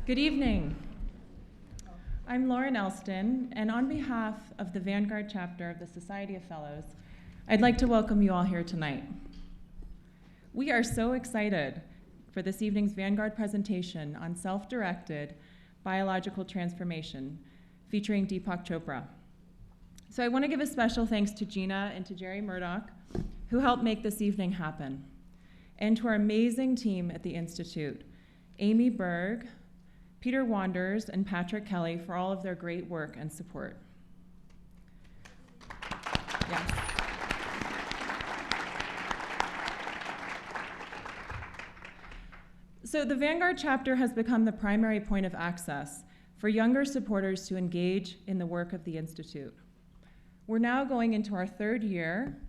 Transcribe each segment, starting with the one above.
Good evening. I'm Lauren Elston, and on behalf of the Vanguard chapter of the Society of Fellows, I'd like to welcome you all here tonight. We are so excited for this evening's Vanguard presentation on self-directed biological transformation featuring Deepak Chopra. So I want to give a special thanks to Gina and to Jerry Murdoch, who helped make this evening happen, and to our amazing team at the Institute, Amy Berg, Peter Wanders, and Patrick Kelly for all of their great work and support. Yes. So the Vanguard chapter has become the primary point of access for younger supporters to engage in the work of the Institute. We're now going into our third year,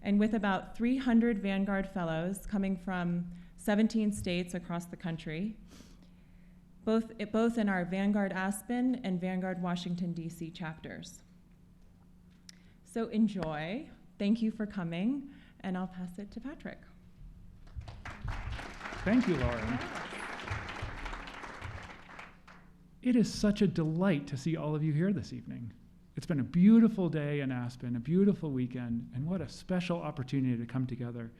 and with about 300 Vanguard Fellows coming from 17 states across the country, both in our Vanguard Aspen and Vanguard Washington, D.C. chapters. So enjoy. Thank you for coming, and I'll pass it to Patrick. Thank you, Lauren. It is such a delight to see all of you here this evening. It's been a beautiful day in Aspen, a beautiful weekend, and what a special opportunity to come together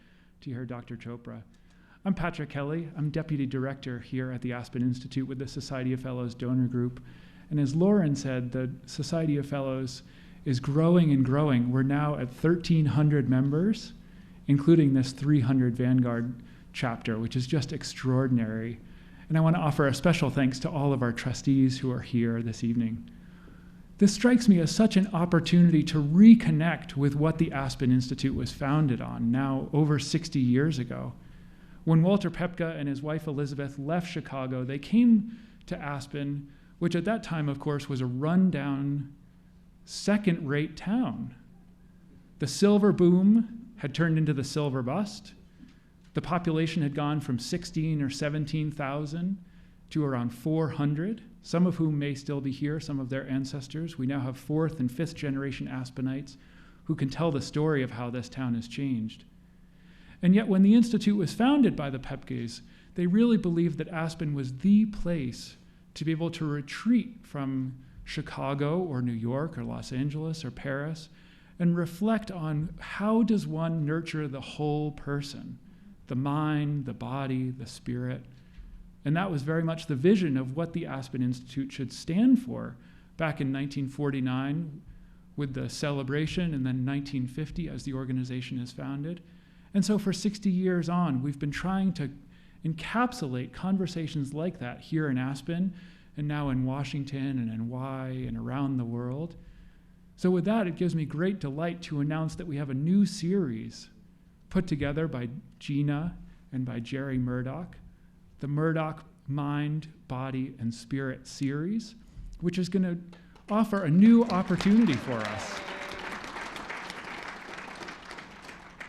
to hear Dr. Chopra. I'm Patrick Kelly. I'm Deputy Director here at the Aspen Institute with the Society of Fellows donor group. And as Lauren said, the Society of Fellows is growing and growing. We're now at 1,300 members, including this 300 Vanguard chapter, which is just extraordinary. And I want to offer a special thanks to all of our trustees who are here this evening. This strikes me as such an opportunity to reconnect with what the Aspen Institute was founded on, now over 60 years ago. When Walter Pepka and his wife Elizabeth left Chicago, they came to Aspen, which at that time, of course, was a rundown, second-rate town. The silver boom had turned into the silver bust. The population had gone from 16 or 17,000 to around 400, some of whom may still be here, some of their ancestors. We now have fourth and fifth generation Aspenites who can tell the story of how this town has changed. And yet when the Institute was founded by the Pepkes, they really believed that Aspen was the place to be able to retreat from Chicago or New York or Los Angeles or Paris and reflect on how does one nurture the whole person, the mind, the body, the spirit. And that was very much the vision of what the Aspen Institute should stand for back in 1949 with the celebration, and then 1950 as the organization is founded. And so for 60 years on, we've been trying to encapsulate conversations like that here in Aspen, and now in Washington and in Hawaii and around the world. So with that, it gives me great delight to announce that we have a new series put together by Gina and by Jerry Murdoch, the Murdoch Mind, Body, and Spirit series, which is going to offer a new opportunity for us.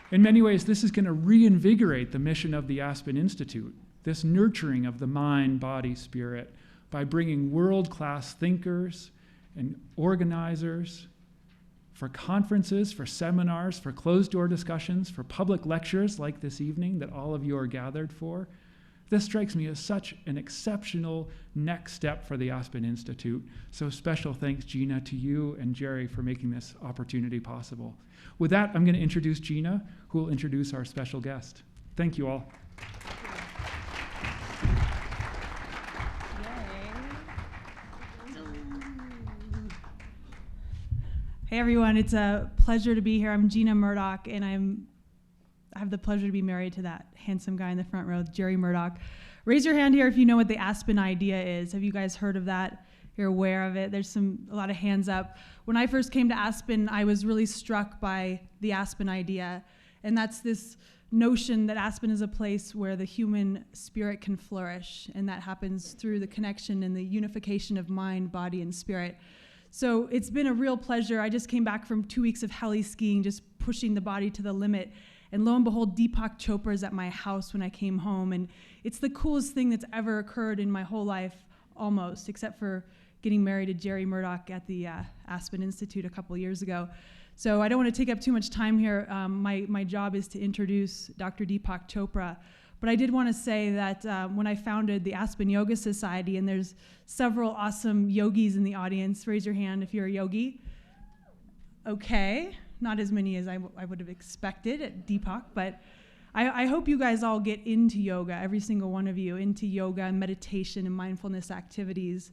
In many ways, this is going to reinvigorate the mission of the Aspen Institute, this nurturing of the mind, body, spirit, by bringing world-class thinkers and organizers for conferences, for seminars, for closed-door discussions, for public lectures like this evening that all of you are gathered for. This strikes me as such an exceptional next step for the Aspen Institute. So special thanks, Gina, to you and Jerry for making this opportunity possible. With that, I'm going to introduce Gina, who will introduce our special guest. Thank you all. Hey everyone, it's a pleasure to be here. I'm Gina Murdoch, and I have the pleasure to be married to that handsome guy in the front row, Jerry Murdoch. Raise your hand here if you know what the Aspen idea is. Have you guys heard of that? You're aware of it? There's a lot of hands up. When I first came to Aspen, I was really struck by the Aspen idea, and that's this notion that Aspen is a place where the human spirit can flourish, and that happens through the connection and the unification of mind, body, and spirit. So it's been a real pleasure. I just came back from 2 weeks of heli skiing, just pushing the body to the limit. And lo and behold, Deepak Chopra is at my house when I came home. And it's the coolest thing that's ever occurred in my whole life, almost, except for getting married to Jerry Murdoch at the Aspen Institute a couple years ago. So I don't want to take up too much time here. My job is to introduce Dr. Deepak Chopra. But I did want to say that when I founded the Aspen Yoga Society, and there's several awesome yogis in the audience. Raise your hand if you're a yogi. Okay, not as many as I would have expected at Deepak, but I hope you guys all get into yoga, every single one of you, into yoga and meditation and mindfulness activities.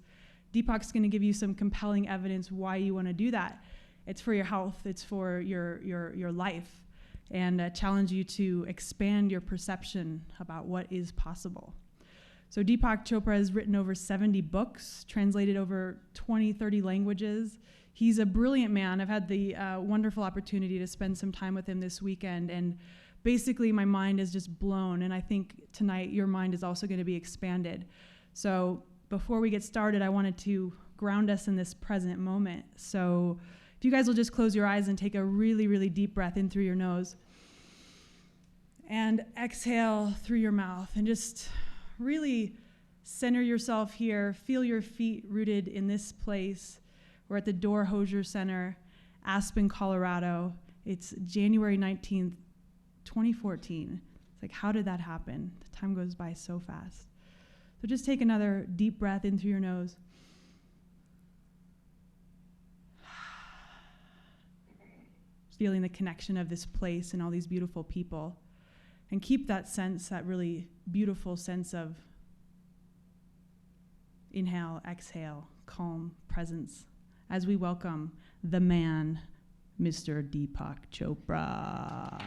Deepak's going to give you some compelling evidence why you want to do that. It's for your health, it's for your life, and challenge you to expand your perception about what is possible. So Deepak Chopra has written over 70 books, translated over 20, 30 languages. He's a brilliant man. I've had the wonderful opportunity to spend some time with him this weekend, and basically my mind is just blown, and I think tonight your mind is also going to be expanded. So before we get started, I wanted to ground us in this present moment. So if you guys will just close your eyes and take a really, really deep breath in through your nose and exhale through your mouth, and just really center yourself here. Feel your feet rooted in this place. We're at the Door Hosier Center, Aspen, Colorado. It's January 19th, 2014. It's like, how did that happen? The time goes by so fast. So just take another deep breath in through your nose. Feeling the connection of this place and all these beautiful people. And keep that sense, that really beautiful sense of inhale, exhale, calm presence, as we welcome the man, Mr. Deepak Chopra.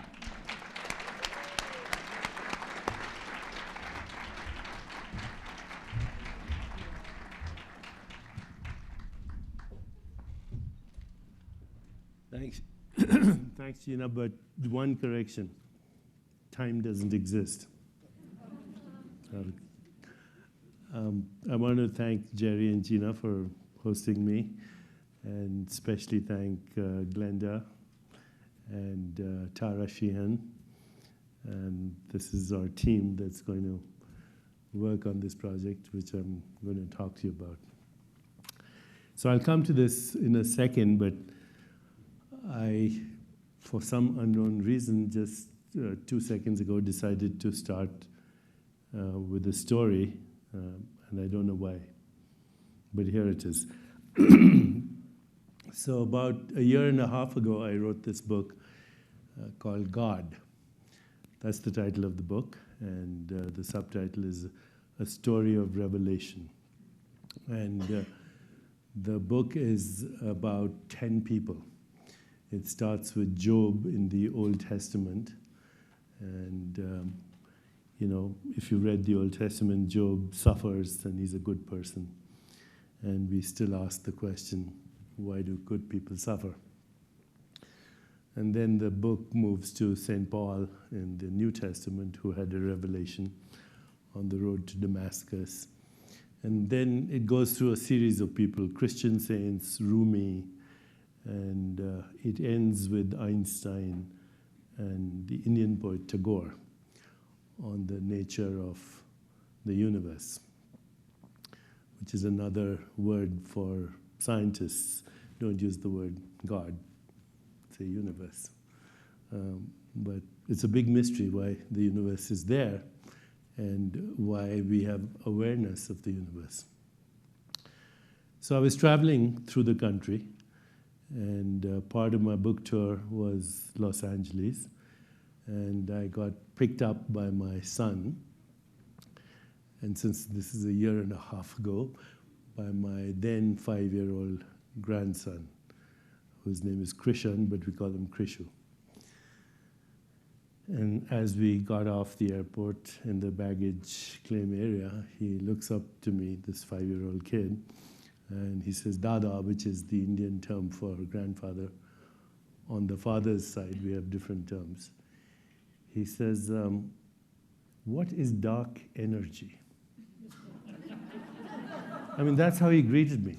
Thanks. Thanks, Gina, but one correction. Time doesn't exist. I want to thank Jerry and Gina for hosting me, and especially thank Glenda and Tara Sheehan. And this is our team that's going to work on this project, which I'm going to talk to you about. So I'll come to this in a second, but I, for some unknown reason, just 2 seconds ago decided to start with a story, and I don't know why, but here it is. So about a year and a half ago, I wrote this book called God. That's the title of the book, and the subtitle is A Story of Revelation. And the book is about 10 people. It starts with Job in the Old Testament. And, you know, if you read the Old Testament, Job suffers and he's a good person. And we still ask the question, why do good people suffer? And then the book moves to St. Paul in the New Testament, who had a revelation on the road to Damascus. And then it goes through a series of people, Christian saints, Rumi, and it ends with Einstein and the Indian poet Tagore on the nature of the universe, which is another word for scientists. Don't use the word God, say universe. But it's a big mystery why the universe is there and why we have awareness of the universe. So I was traveling through the country, and part of my book tour was Los Angeles, and I got picked up by my son, and since this is a year and a half ago, by my then 5-year-old grandson, whose name is Krishan, but we call him Krishu. And as we got off the airport in the baggage claim area, he looks up to me, this 5-year-old kid, and he says, Dada, which is the Indian term for grandfather. On the father's side, we have different terms. He says, what is dark energy? I mean, that's how he greeted me.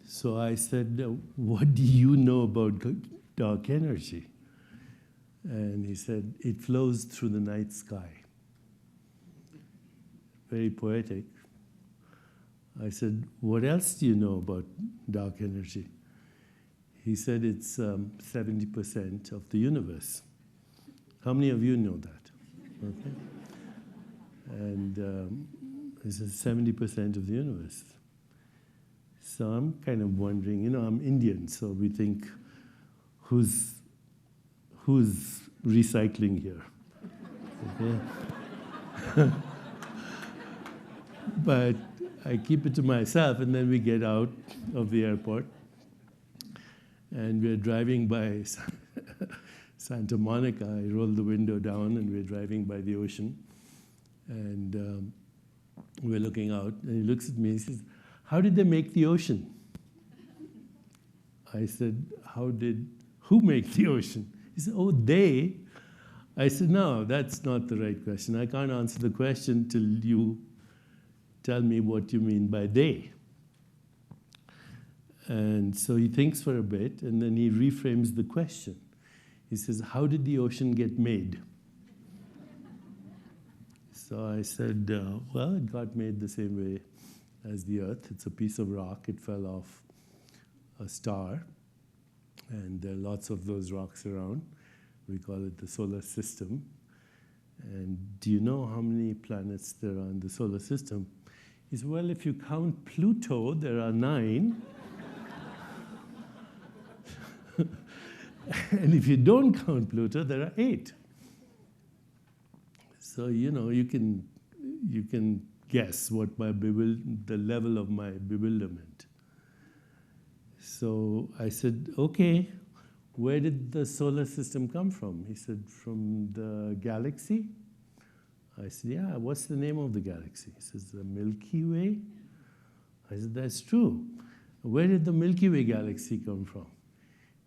So I said, what do you know about dark energy? And he said, it flows through the night sky. Very poetic. I said, what else do you know about dark energy? He said it's 70% of the universe. How many of you know that? Okay? And this is 70% of the universe. So I'm kind of wondering, you know, I'm Indian, so we think, who's recycling here? Okay? But I keep it to myself, and then we get out of the airport, and we're driving by Santa Monica. I roll the window down, and we're driving by the ocean, and we're looking out, and he looks at me and says, "How did they make the ocean?" I said, who make the ocean? He said, "Oh, they." I said, "No, that's not the right question. I can't answer the question till you tell me what you mean by they." And so he thinks for a bit, and then he reframes the question. He says, "How did the ocean get made?" So I said, well, it got made the same way as the Earth. It's a piece of rock. It fell off a star, and there are lots of those rocks around. We call it the solar system. And do you know how many planets there are in the solar system? He said, "Well, if you count Pluto, there are 9. And if you don't count Pluto, there are 8. So, you know, you can guess what the level of my bewilderment. So I said, "Okay, where did the solar system come from?" He said, "From the galaxy." I said, "Yeah, what's the name of the galaxy?" He says, "The Milky Way." I said, "That's true. Where did the Milky Way galaxy come from?"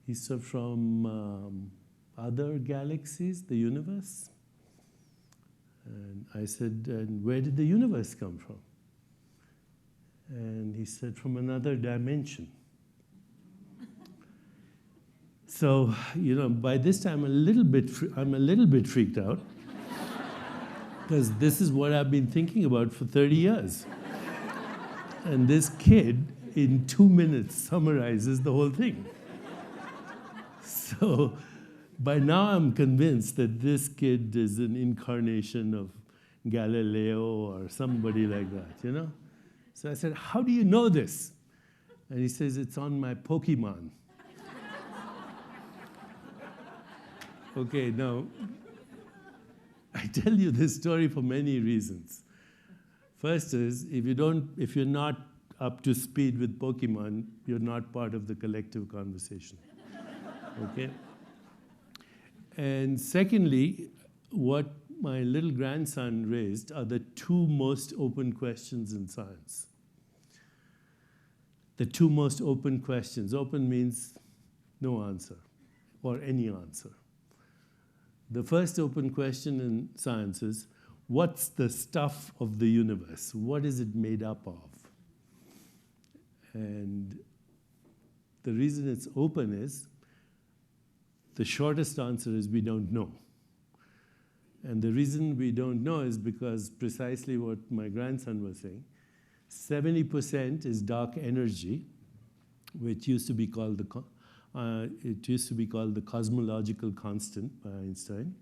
He said, "From other galaxies, the universe." And I said, "And where did the universe come from?" And he said, "From another dimension." So, you know, by this time, I'm a little bit freaked out, because this is what I've been thinking about for 30 years. And this kid, in 2 minutes, summarizes the whole thing. So by now, I'm convinced that this kid is an incarnation of Galileo or somebody like that, you know? So I said, "How do you know this?" And he says, "It's on my Pokemon." Okay, now, I tell you this story for many reasons. First is, if you're not up to speed with Pokemon, you're not part of the collective conversation. Okay? And secondly, what my little grandson raised are the 2 most open questions in science. The 2 most open questions. Open means no answer, or any answer. The first open question in science is, what's the stuff of the universe? What is it made up of? And the reason it's open is, the shortest answer is we don't know. And the reason we don't know is because precisely what my grandson was saying, 70% is dark energy, which used to be called the cosmological constant by Einstein.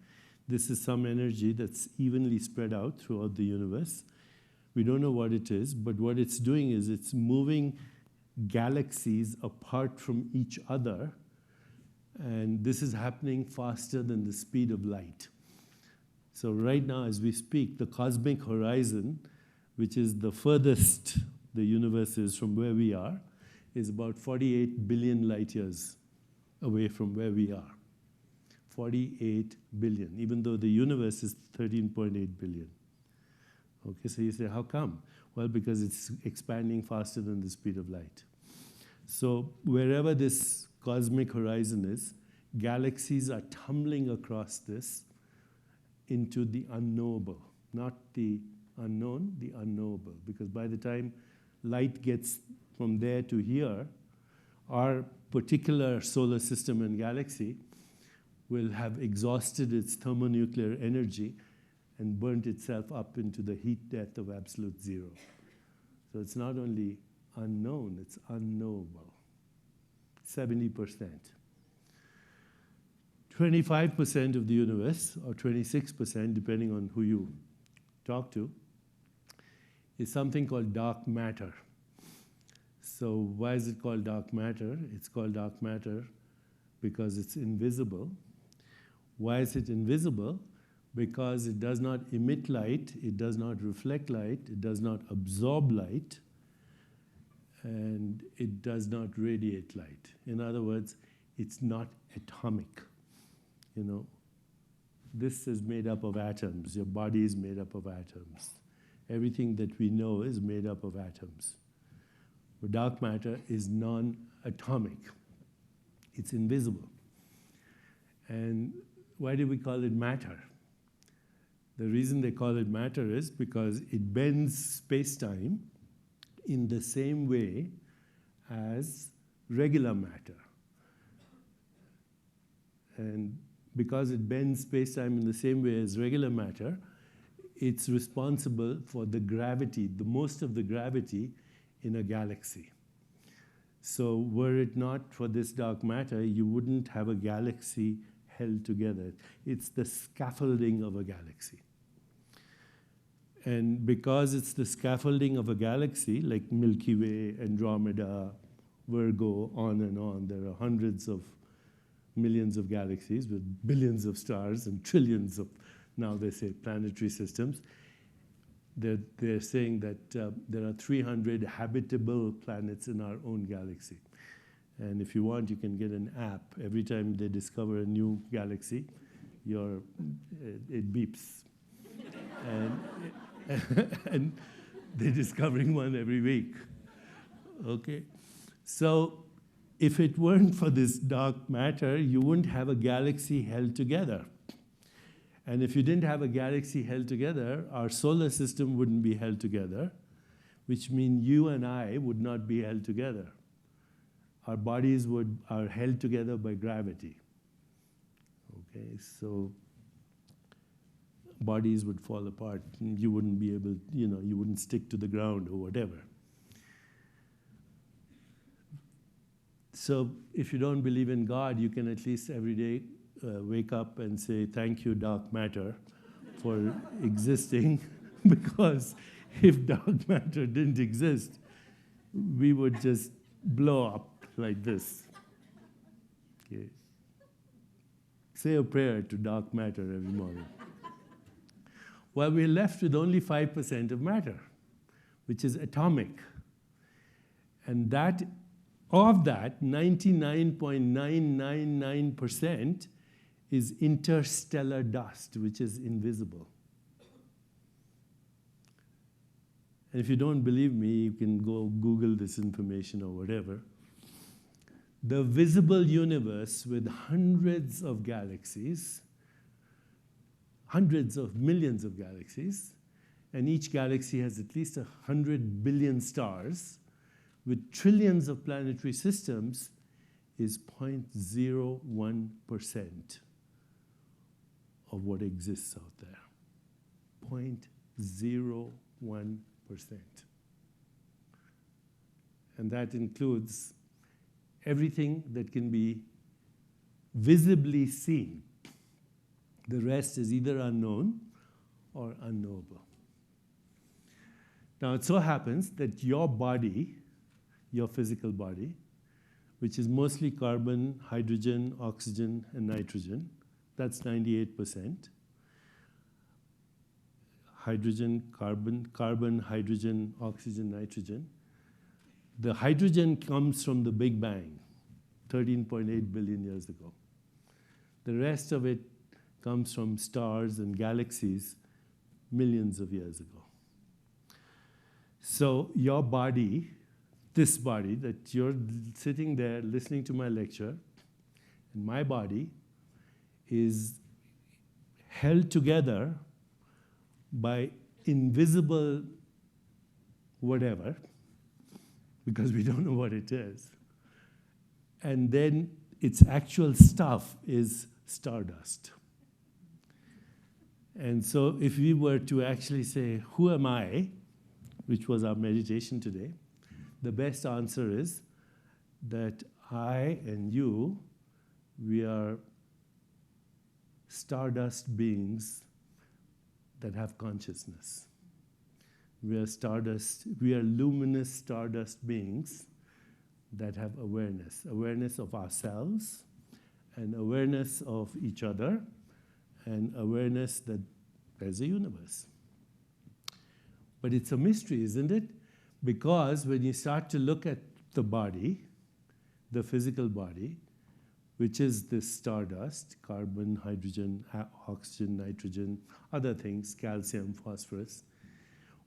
This is some energy that's evenly spread out throughout the universe. We don't know what it is, but what it's doing is it's moving galaxies apart from each other, and this is happening faster than the speed of light. So right now, as we speak, the cosmic horizon, which is the furthest the universe is from where we are, is about 48 billion light years away from where we are. 48 billion, even though the universe is 13.8 billion. Okay, so you say, how come? Well, because it's expanding faster than the speed of light. So wherever this cosmic horizon is, galaxies are tumbling across this into the unknowable, not the unknown, the unknowable. Because by the time light gets from there to here, our particular solar system and galaxy will have exhausted its thermonuclear energy and burnt itself up into the heat death of absolute zero. So it's not only unknown, it's unknowable. 70%. 25% of the universe, or 26%, depending on who you talk to, is something called dark matter. So why is it called dark matter? It's called dark matter because it's invisible. Why is it invisible? Because it does not emit light, it does not reflect light, it does not absorb light, and it does not radiate light. In other words, it's not atomic. You know, this is made up of atoms. Your body is made up of atoms. Everything that we know is made up of atoms. But dark matter is non-atomic. It's invisible. And why do we call it matter? The reason they call it matter is because it bends space-time in the same way as regular matter. And because it bends space-time in the same way as regular matter, it's responsible for the gravity, the most of the gravity in a galaxy. So were it not for this dark matter, you wouldn't have a galaxy held together. It's the scaffolding of a galaxy. And because it's the scaffolding of a galaxy, like Milky Way, Andromeda, Virgo, on, there are hundreds of millions of galaxies with billions of stars and trillions of, now they say, planetary systems. They're saying that there are 300 habitable planets in our own galaxy. And if you want, you can get an app. Every time they discover a new galaxy, it beeps. And they're discovering one every week. Okay? So if it weren't for this dark matter, you wouldn't have a galaxy held together. And if you didn't have a galaxy held together, our solar system wouldn't be held together, which means you and I would not be held together. Our bodies are held together by gravity. Okay, so bodies would fall apart. You wouldn't be able, you wouldn't stick to the ground or whatever. So if you don't believe in God, you can at least every day wake up and say, thank you, dark matter, for existing, because if dark matter didn't exist, we would just blow up like this. Okay. Say a prayer to dark matter every morning. Well, we're left with only 5% of matter, which is atomic. And of that, 99.999% is interstellar dust, which is invisible. And if you don't believe me, you can go Google this information or whatever. The visible universe with hundreds of galaxies, hundreds of millions of galaxies, and each galaxy has at least 100 billion stars, with trillions of planetary systems, is 0.01% of what exists out there. 0.01%. And that includes everything that can be visibly seen. The rest is either unknown or unknowable. Now, it so happens that your body, your physical body, which is mostly carbon, hydrogen, oxygen, and nitrogen, that's 98%. Hydrogen, carbon, hydrogen, oxygen, nitrogen. The hydrogen comes from the Big Bang, 13.8 billion years ago. The rest of it comes from stars and galaxies millions of years ago. So your body, this body that you're sitting there listening to my lecture, and my body is held together by invisible whatever, because we don't know what it is. And then its actual stuff is stardust. And so if we were to actually say, who am I, which was our meditation today, the best answer is that I and you, we are stardust beings that have consciousness. We are stardust, we are luminous stardust beings that have awareness of ourselves, and awareness of each other, and awareness that there's a universe. But it's a mystery, isn't it? Because when you start to look at the body, the physical body, which is this stardust, carbon, hydrogen, oxygen, nitrogen, other things, calcium, phosphorus.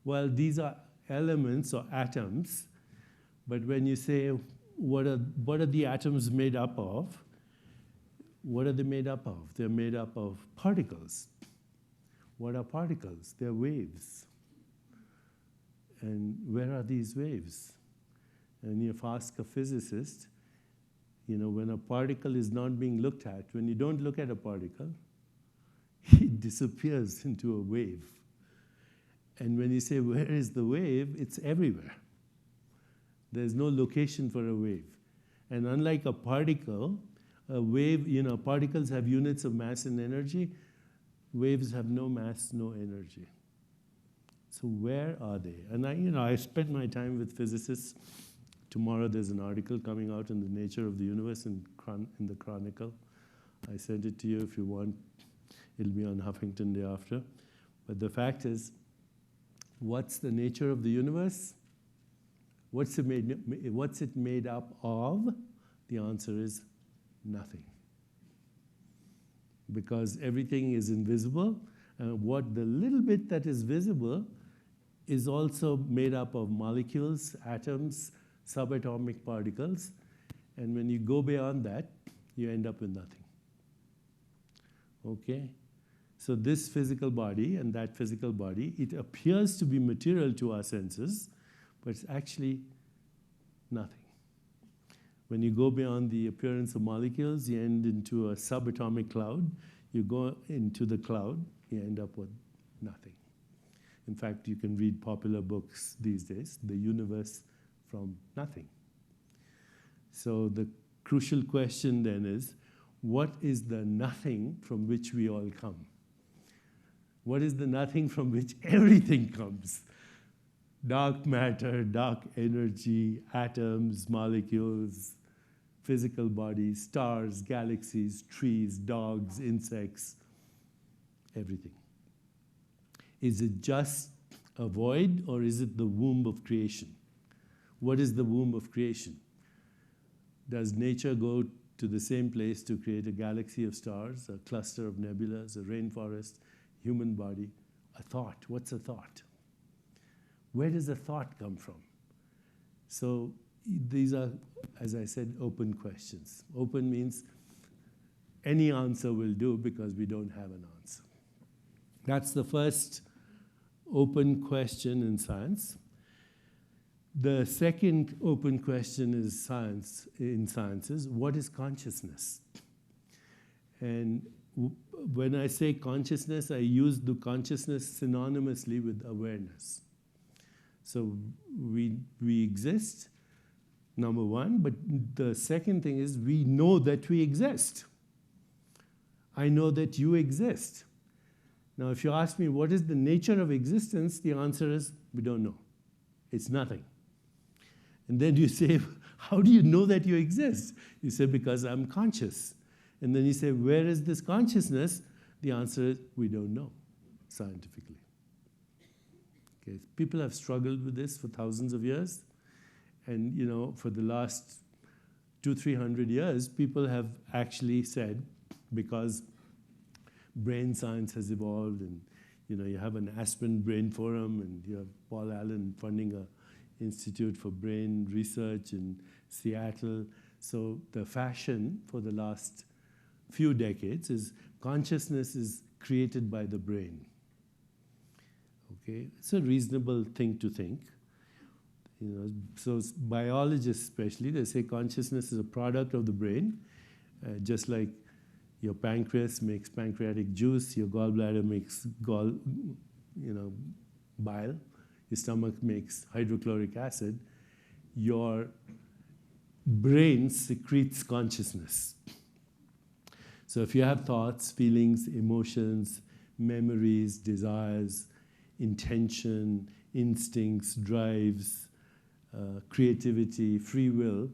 Well, these are elements or atoms, but when you say, what are the atoms made up of? What are they made up of? They're made up of particles. What are particles? They're waves. And where are these waves? And if you ask a physicist, when a particle is not being looked at, when you don't look at a particle, it disappears into a wave. And when you say, where is the wave? It's everywhere. There's no location for a wave. And unlike a particle, a wave, particles have units of mass and energy. Waves have no mass, no energy. So where are they? And I spent my time with physicists. Tomorrow there's an article coming out in the Nature of the Universe in the Chronicle. I sent it to you if you want. It'll be on Huffington Day after. But the fact is, what's the nature of the universe? What's it made up of? The answer is nothing. Because everything is invisible, and what the little bit that is visible is also made up of molecules, atoms, subatomic particles, and when you go beyond that, you end up with nothing. Okay? So this physical body and that physical body, it appears to be material to our senses, but it's actually nothing. When you go beyond the appearance of molecules, you end into a subatomic cloud. You go into the cloud, you end up with nothing. In fact, you can read popular books these days, The Universe from Nothing. So the crucial question then is, what is the nothing from which we all come? What is the nothing from which everything comes? Dark matter, dark energy, atoms, molecules, physical bodies, stars, galaxies, trees, dogs, insects, everything. Is it just a void, or is it the womb of creation? What is the womb of creation? Does nature go to the same place to create a galaxy of stars, a cluster of nebulas, a rainforest, human body? A thought. What's a thought? Where does a thought come from? So these are, as I said, open questions. Open means any answer will do because we don't have an answer. That's the first open question in science. The second open question in science is, what is consciousness? And when I say consciousness, I use the consciousness synonymously with awareness. So we exist, number one, but the second thing is we know that we exist. I know that you exist. Now, if you ask me what is the nature of existence, the answer is we don't know. It's nothing. And then you say, how do you know that you exist? You say, because I'm conscious. And then you say, where is this consciousness? The answer is we don't know scientifically. Okay. People have struggled with this for thousands of years. And for the last 200-300 years, people have actually said, because brain science has evolved, and you have an Aspen Brain Forum, and you have Paul Allen funding a Institute for Brain Research in Seattle. So the fashion for the last few decades is consciousness is created by the brain. Okay, it's a reasonable thing to think. So biologists especially, they say consciousness is a product of the brain, just like your pancreas makes pancreatic juice, your gallbladder makes bile, your stomach makes hydrochloric acid, your brain secretes consciousness. So if you have thoughts, feelings, emotions, memories, desires, intention, instincts, drives, creativity, free will,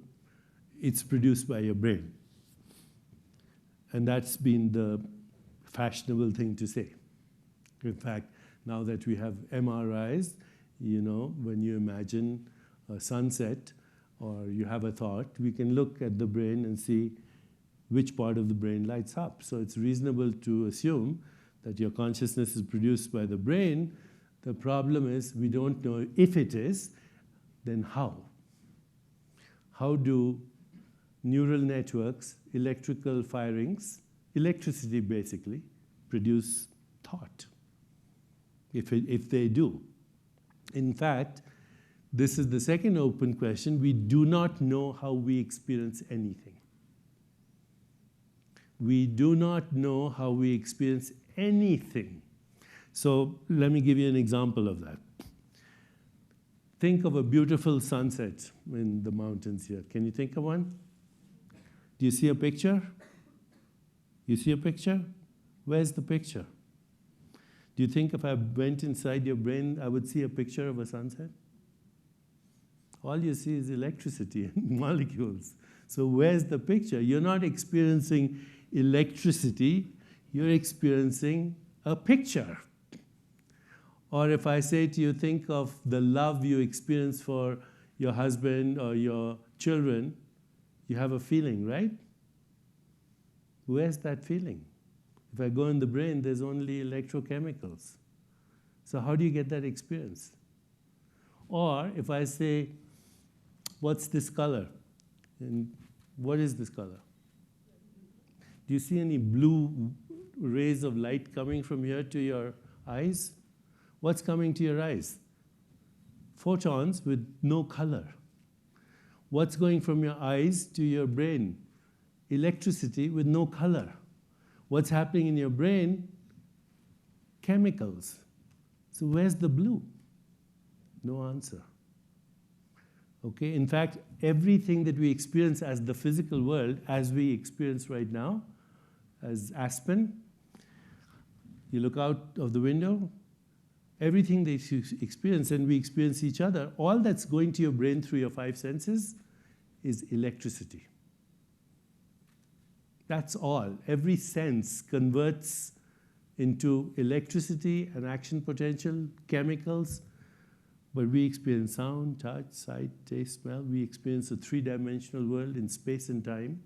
it's produced by your brain. And that's been the fashionable thing to say. In fact, now that we have MRIs, you know, when you imagine a sunset or you have a thought, we can look at the brain and see which part of the brain lights up. So it's reasonable to assume that your consciousness is produced by the brain. The problem is we don't know if it is, then how? How do neural networks, electrical firings, electricity basically, produce thought? If they do. In fact, this is the second open question. We do not know how we experience anything. We do not know how we experience anything. So let me give you an example of that. Think of a beautiful sunset in the mountains here. Can you think of one? Do you see a picture? You see a picture? Where's the picture? Do you think if I went inside your brain, I would see a picture of a sunset? All you see is electricity and molecules. So where's the picture? You're not experiencing electricity, you're experiencing a picture. Or if I say to you, think of the love you experience for your husband or your children, you have a feeling, right? Where's that feeling? If I go in the brain, there's only electrochemicals. So how do you get that experience? Or if I say, what's this color? And what is this color? Do you see any blue rays of light coming from here to your eyes? What's coming to your eyes? Photons with no color. What's going from your eyes to your brain? Electricity with no color. What's happening in your brain? Chemicals. So where's the blue? No answer. Okay, in fact, everything that we experience as the physical world, as we experience right now, as Aspen, you look out of the window, everything that you experience and we experience each other, all that's going to your brain through your five senses is electricity. That's all. Every sense converts into electricity and action potential, chemicals, but we experience sound, touch, sight, taste, smell. We experience a three-dimensional world in space and time.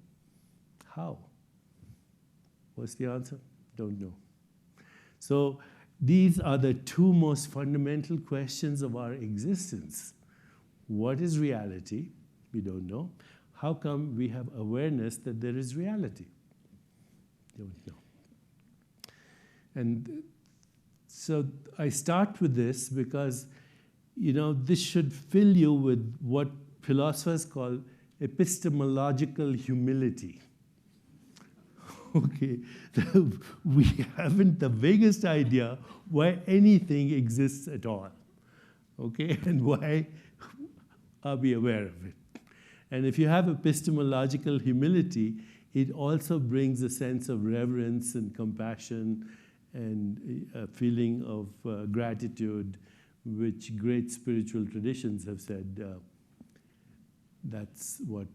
How? What's the answer? Don't know. So these are the two most fundamental questions of our existence. What is reality? We don't know. How come we have awareness that there is reality? Don't know. And so I start with this because, you know, this should fill you with what philosophers call epistemological humility. Okay, we haven't the vaguest idea why anything exists at all. Okay, and why are we aware of it? And if you have epistemological humility, it also brings a sense of reverence and compassion and a feeling of gratitude, which great spiritual traditions have said that's what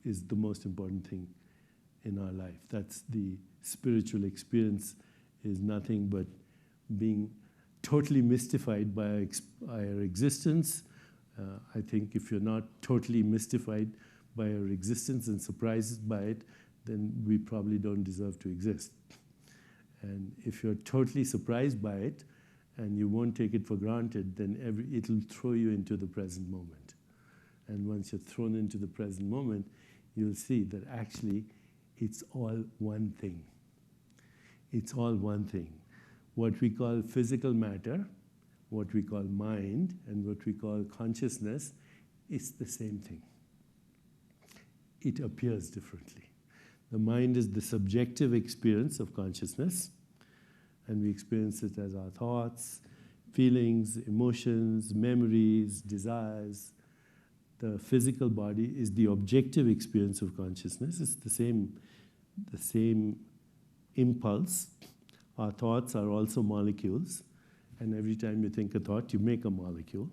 is the most important thing in our life. That's the spiritual experience, is nothing but being totally mystified by our existence. I think if you're not totally mystified by our existence and surprised by it, then we probably don't deserve to exist. And if you're totally surprised by it and you won't take it for granted, then it'll throw you into the present moment. And once you're thrown into the present moment, you'll see that actually it's all one thing. It's all one thing. What we call physical matter, what we call mind, and what we call consciousness is the same thing. It appears differently. The mind is the subjective experience of consciousness, and we experience it as our thoughts, feelings, emotions, memories, desires. the physical body is the objective experience of consciousness. It's the same impulse. Our thoughts are also molecules, and every time you think a thought, you make a molecule.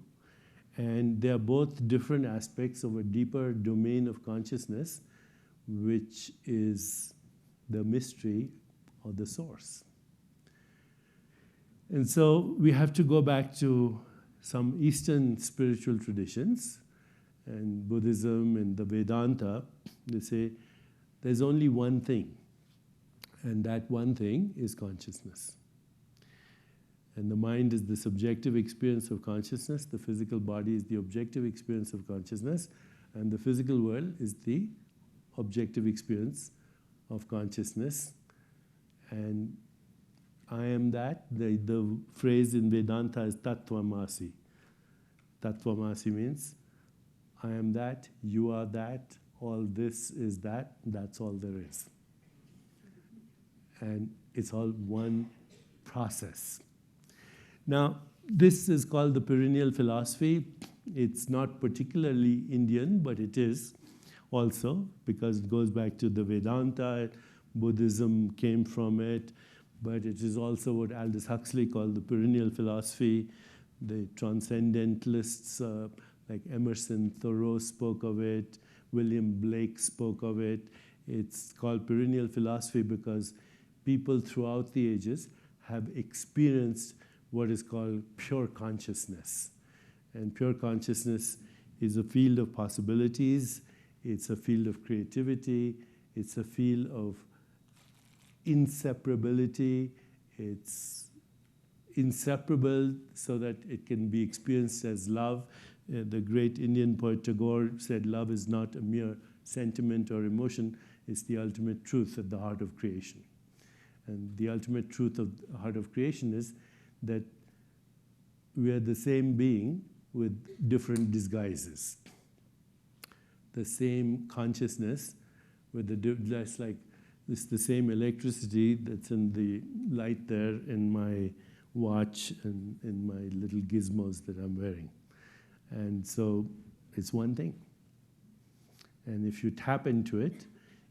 And they are both different aspects of a deeper domain of consciousness, which is the mystery or the source. And so we have to go back to some Eastern spiritual traditions, and Buddhism and the Vedanta. They say there's only one thing, and that one thing is consciousness. And the mind is the subjective experience of consciousness, the physical body is the objective experience of consciousness, and the physical world is the objective experience of consciousness. And I am that. The phrase in Vedanta is Tattvamasi. Tattvamasi means I am that, you are that, all this is that, that's all there is. And it's all one process. Now, this is called the perennial philosophy. It's not particularly Indian, but it is also, because it goes back to the Vedanta. Buddhism came from it, but it is also what Aldous Huxley called the perennial philosophy. The transcendentalists like Emerson, Thoreau spoke of it. William Blake spoke of it. It's called perennial philosophy because people throughout the ages have experienced what is called pure consciousness. And pure consciousness is a field of possibilities. It's a field of creativity. It's a field of inseparability. It's inseparable so that it can be experienced as love. The great Indian poet Tagore said, love is not a mere sentiment or emotion. It's the ultimate truth at the heart of creation. And the ultimate truth of the heart of creation is that we are the same being with different disguises. The same consciousness with that's like it's the same electricity that's in the light there in my watch and in my little gizmos that I'm wearing. And so it's one thing. And if you tap into it,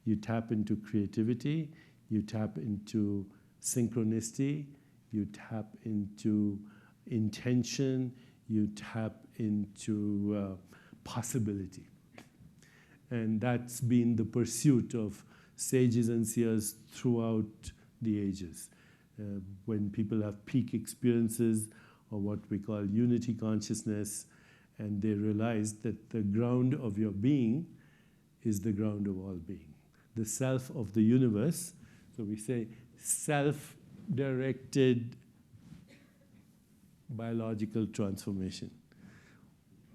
you tap into creativity, you tap into synchronicity, you tap into intention, you tap into possibility. And that's been the pursuit of sages and seers throughout the ages. When people have peak experiences or what we call unity consciousness, and they realize that the ground of your being is the ground of all being. The self of the universe, so we say self-directed biological transformation.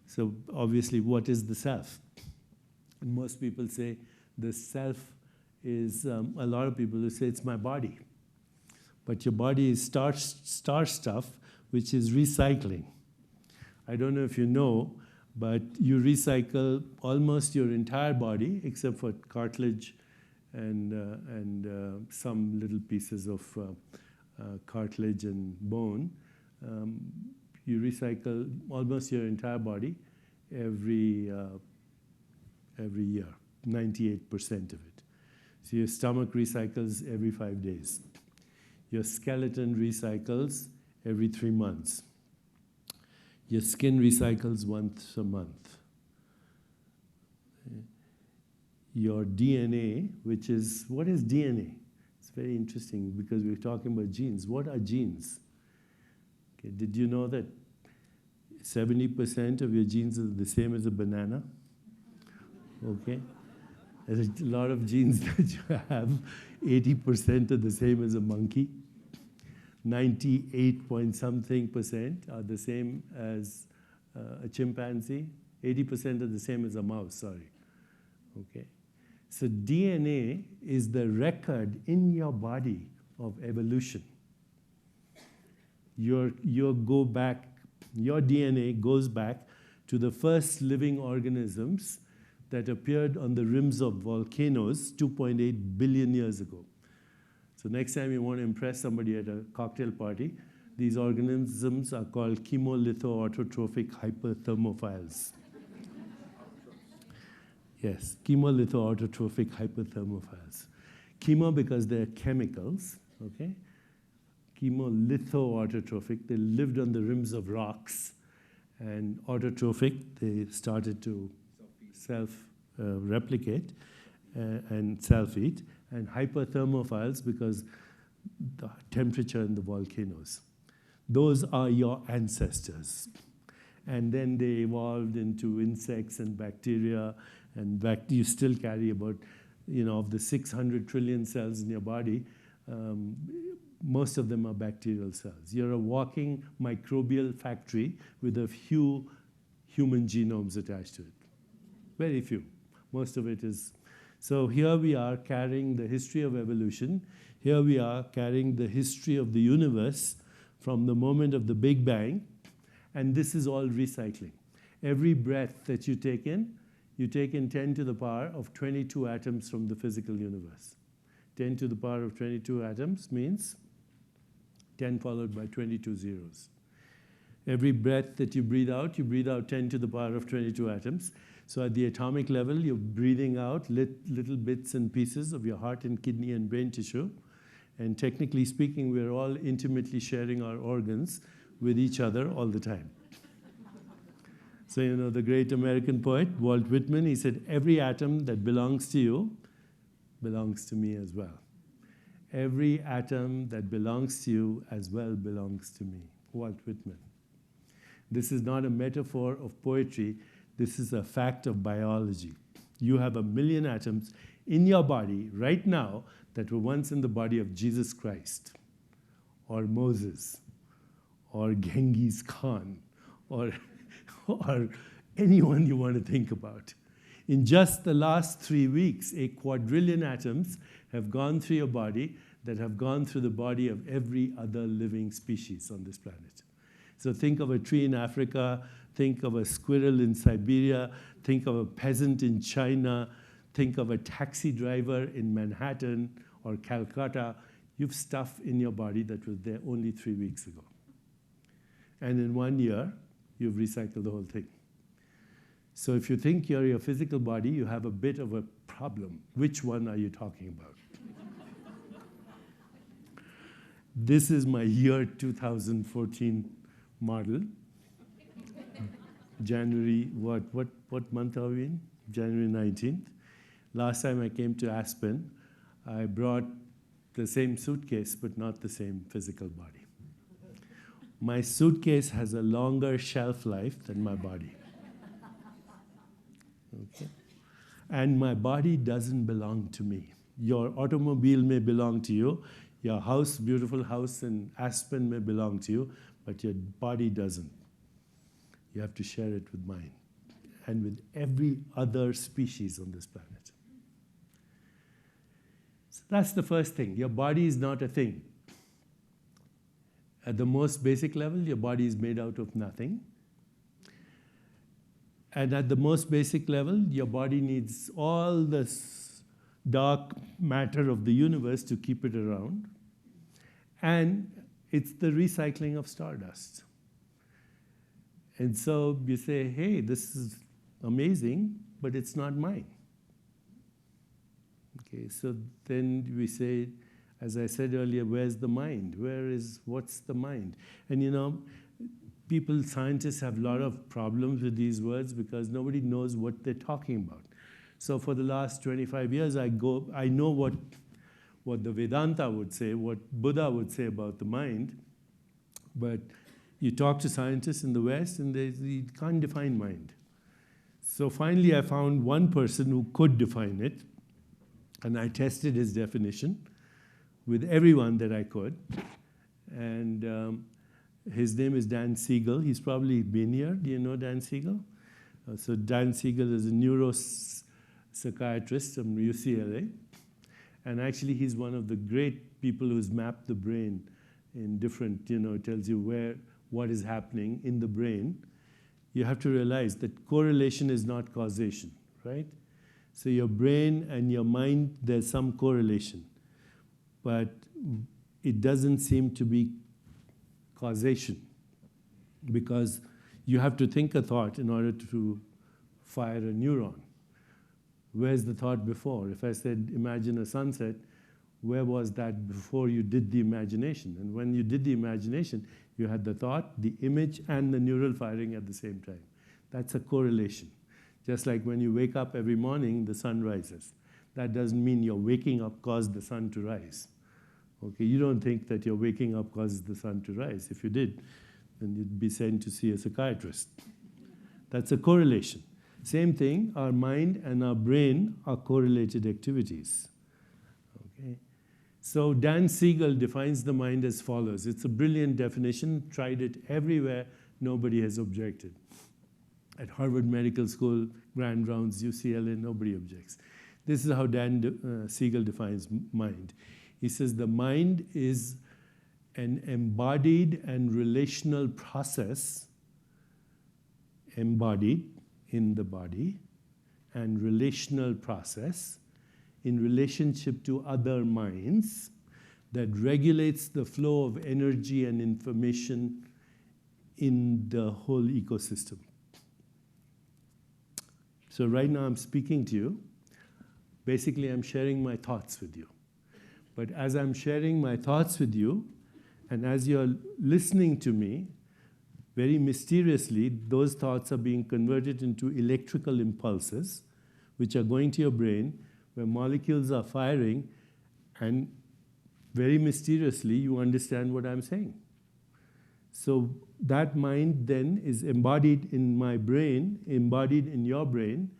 So obviously, what is the self? And most people say the self is, a lot of people will say it's my body. But your body is star stuff, which is recycling. I don't know if you know, but you recycle almost your entire body, except for cartilage and some little pieces of cartilage and bone. You recycle almost your entire body every year, 98% of it. So your stomach recycles every 5 days. Your skeleton recycles every 3 months. Your skin recycles once a month. Your DNA, which is, what is DNA? It's very interesting because we're talking about genes. What are genes? Okay, did you know that 70% of your genes are the same as a banana? Okay. There's a lot of genes that you have. 80% are the same as a monkey. 98-point-something% are the same as a chimpanzee. 80% are the same as a mouse, sorry. Okay. So DNA is the record in your body of evolution. Your DNA goes back to the first living organisms that appeared on the rims of volcanoes 2.8 billion years ago. So next time you want to impress somebody at a cocktail party, these organisms are called chemolitho-autotrophic hyperthermophiles. Yes, chemolithoautotrophic hyperthermophiles. Chemo because they're chemicals, okay? Chemolithoautotrophic, they lived on the rims of rocks. And autotrophic, they started to self-replicate and self-eat. And hyperthermophiles because the temperature in the volcanoes. Those are your ancestors. And then they evolved into insects and bacteria, and you still carry about, of the 600 trillion cells in your body, most of them are bacterial cells. You're a walking microbial factory with a few human genomes attached to it. Very few. Most of it is. So here we are carrying the history of evolution. Here we are carrying the history of the universe from the moment of the Big Bang. And this is all recycling. Every breath that you take in 10 to the power of 22 atoms from the physical universe. 10 to the power of 22 atoms means 10 followed by 22 zeros. Every breath that you breathe out 10 to the power of 22 atoms. So at the atomic level, you're breathing out little bits and pieces of your heart and kidney and brain tissue. And technically speaking, we're all intimately sharing our organs with each other all the time. So, the great American poet, Walt Whitman, he said, every atom that belongs to you belongs to me as well. Every atom that belongs to you as well belongs to me. Walt Whitman. This is not a metaphor of poetry. This is a fact of biology. You have 1 million atoms in your body right now that were once in the body of Jesus Christ, or Moses, or Genghis Khan, or anyone you want to think about. In just the last 3 weeks, a quadrillion atoms have gone through your body that have gone through the body of every other living species on this planet. So think of a tree in Africa, think of a squirrel in Siberia, think of a peasant in China, think of a taxi driver in Manhattan or Calcutta. You've stuff in your body that was there only 3 weeks ago. And in 1 year, you've recycled the whole thing. So if you think you're your physical body, you have a bit of a problem. Which one are you talking about? This is my year 2014 model. January, what month are we in? January 19th. Last time I came to Aspen, I brought the same suitcase, but not the same physical body. My suitcase has a longer shelf life than my body. Okay? And my body doesn't belong to me. Your automobile may belong to you. Your house, beautiful house in Aspen may belong to you, but your body doesn't. You have to share it with mine and with every other species on this planet. So that's the first thing. Your body is not a thing. At the most basic level, your body is made out of nothing. And at the most basic level, your body needs all this dark matter of the universe to keep it around. And it's the recycling of stardust. And so you say, hey, this is amazing, but it's not mine. Okay, so then we say, as I said earlier, where's the mind? What's the mind? And scientists have a lot of problems with these words because nobody knows what they're talking about. So for the last 25 years, I know what the Vedanta would say, what Buddha would say about the mind, but you talk to scientists in the West and they can't define mind. So finally I found one person who could define it, and I tested his definition with everyone that I could. And his name is Dan Siegel. He's probably been here. Do you know Dan Siegel? So Dan Siegel is a neuropsychiatrist from UCLA. And actually, he's one of the great people who's mapped the brain in different, tells you what is happening in the brain. You have to realize that correlation is not causation, right? So your brain and your mind, there's some correlation. But it doesn't seem to be causation, because you have to think a thought in order to fire a neuron. Where's the thought before? If I said, imagine a sunset, where was that before you did the imagination? And when you did the imagination, you had the thought, the image, and the neural firing at the same time. That's a correlation. Just like when you wake up every morning, the sun rises. That doesn't mean your waking up caused the sun to rise. Okay, you don't think that your waking up causes the sun to rise. If you did, then you'd be sent to see a psychiatrist. That's a correlation. Same thing, our mind and our brain are correlated activities. Okay? So Dan Siegel defines the mind as follows. It's a brilliant definition, tried it everywhere, nobody has objected. At Harvard Medical School, Grand Rounds, UCLA, nobody objects. This is how Dan Siegel defines mind. He says the mind is an embodied and relational process, embodied in the body, and relational process in relationship to other minds that regulates the flow of energy and information in the whole ecosystem. So right now I'm speaking to you. Basically, I'm sharing my thoughts with you. But as I'm sharing my thoughts with you, and as you're listening to me, very mysteriously, those thoughts are being converted into electrical impulses, which are going to your brain, where molecules are firing, and very mysteriously, you understand what I'm saying. So that mind then is embodied in my brain, embodied in your brain,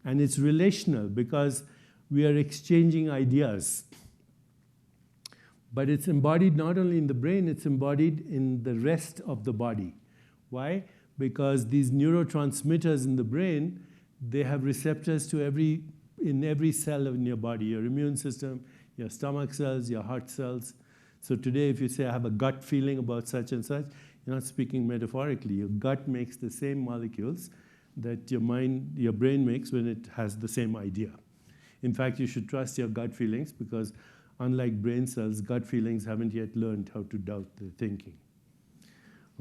and it's relational because we are exchanging ideas. But it's embodied not only in the brain, it's embodied in the rest of the body. Why? Because these neurotransmitters in the brain, they have receptors to in every cell in your body, your immune system, your stomach cells, your heart cells. So today, if you say, I have a gut feeling about such and such, you're not speaking metaphorically. Your gut makes the same molecules that your brain makes when it has the same idea. In fact, you should trust your gut feelings because unlike brain cells, gut feelings haven't yet learned how to doubt the thinking.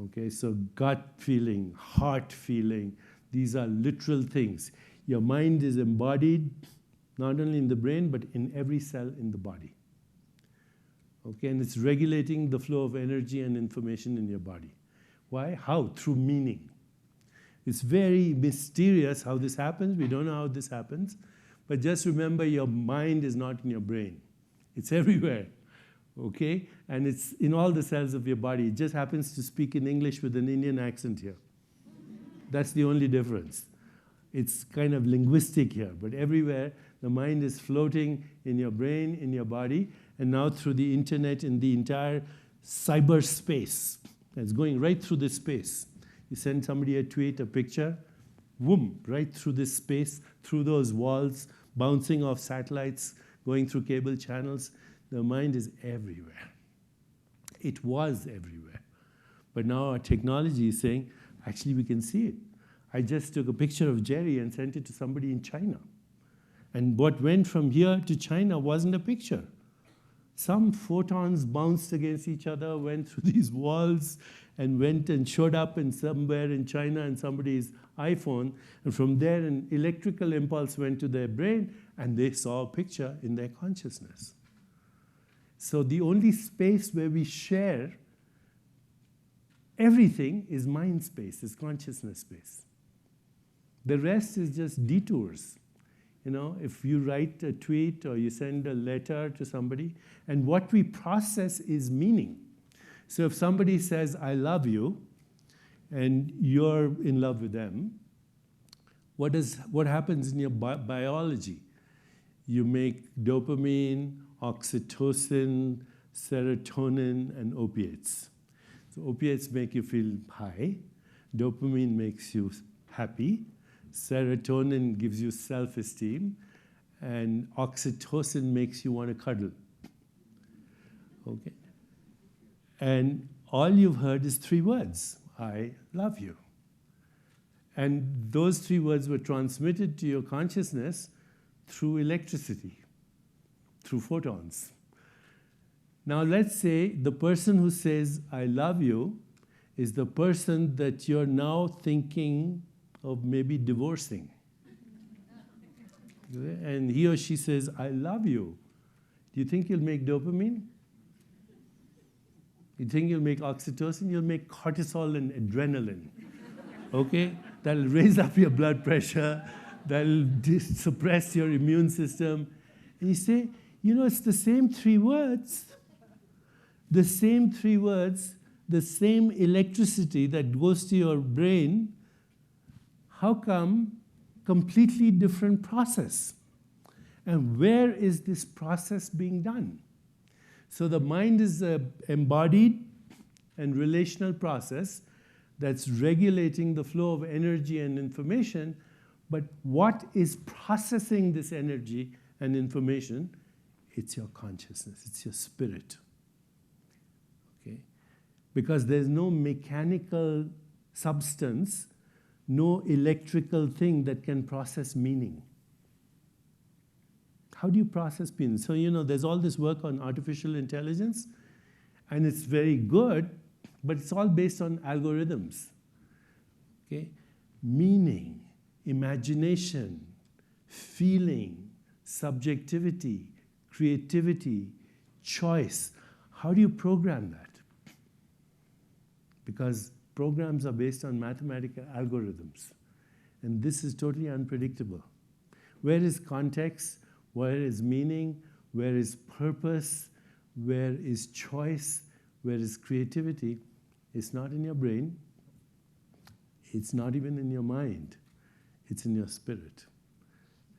Okay, so gut feeling, heart feeling, these are literal things. Your mind is embodied not only in the brain, but in every cell in the body. Okay, and it's regulating the flow of energy and information in your body. Why? How? Through meaning. It's very mysterious how this happens. We don't know how this happens. But just remember, your mind is not in your brain. It's everywhere. Okay? And it's in all the cells of your body. It just happens to speak in English with an Indian accent here. That's the only difference. It's kind of linguistic here. But everywhere, the mind is floating in your brain, in your body, and now through the internet in the entire cyberspace. It's going right through this space. You send somebody a tweet, a picture, boom, right through this space, through those walls, bouncing off satellites, going through cable channels. The mind is everywhere. It was everywhere. But now our technology is saying, actually, we can see it. I just took a picture of Jerry and sent it to somebody in China. And what went from here to China wasn't a picture. Some photons bounced against each other, went through these walls, and went and showed up in somewhere in China in somebody's iPhone. And from there, an electrical impulse went to their brain, and they saw a picture in their consciousness. So the only space where we share everything is mind space, is consciousness space. The rest is just detours. You know, if you write a tweet or you send a letter to somebody, and what we process is meaning. So if somebody says, I love you, and you're in love with them, what happens in your biology? You make dopamine, oxytocin, serotonin, and opiates. So opiates make you feel high. Dopamine makes you happy. Serotonin gives you self-esteem. And oxytocin makes you want to cuddle. Okay? And all you've heard is 3 words. I love you. And those 3 words were transmitted to your consciousness through electricity, through photons. Now let's say the person who says, I love you, is the person that you're now thinking of maybe divorcing. and he or she says, I love you, do you think you'll make dopamine? You think you'll make oxytocin? You'll make cortisol and adrenaline. Okay? That'll raise up your blood pressure. That'll suppress your immune system. And you say, it's the same three words. The same three words, the same electricity that goes to your brain. How come completely different process? And where is this process being done? So the mind is an embodied and relational process that's regulating the flow of energy and information, but what is processing this energy and information? It's your consciousness, it's your spirit. Okay? Because there's no mechanical substance, no electrical thing that can process meaning. How do you process meaning? So, there's all this work on artificial intelligence, and it's very good, but it's all based on algorithms. Okay? Meaning, imagination, feeling, subjectivity, creativity, choice. How do you program that? Because programs are based on mathematical algorithms, and this is totally unpredictable. Where is context? Where is meaning? Where is purpose? Where is choice? Where is creativity? It's not in your brain. It's not even in your mind. It's in your spirit.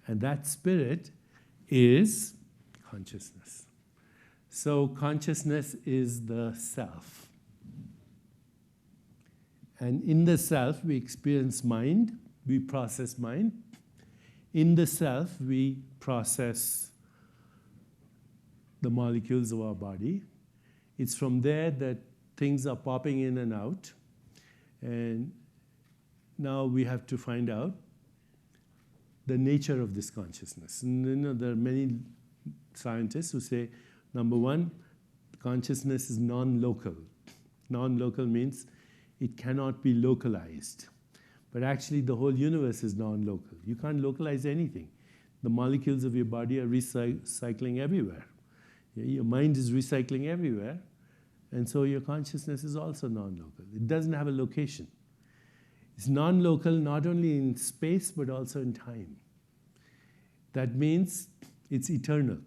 And that spirit is consciousness. So consciousness is the self. And in the self, we experience mind, we process mind. In the self, we process the molecules of our body. It's from there that things are popping in and out. And now we have to find out the nature of this consciousness. And, there are many scientists who say, number one, consciousness is non-local. Non-local means it cannot be localized. But actually, the whole universe is non-local. You can't localize anything. The molecules of your body are recycling everywhere. Your mind is recycling everywhere. And so your consciousness is also non-local. It doesn't have a location. It's non-local not only in space, but also in time. That means it's eternal.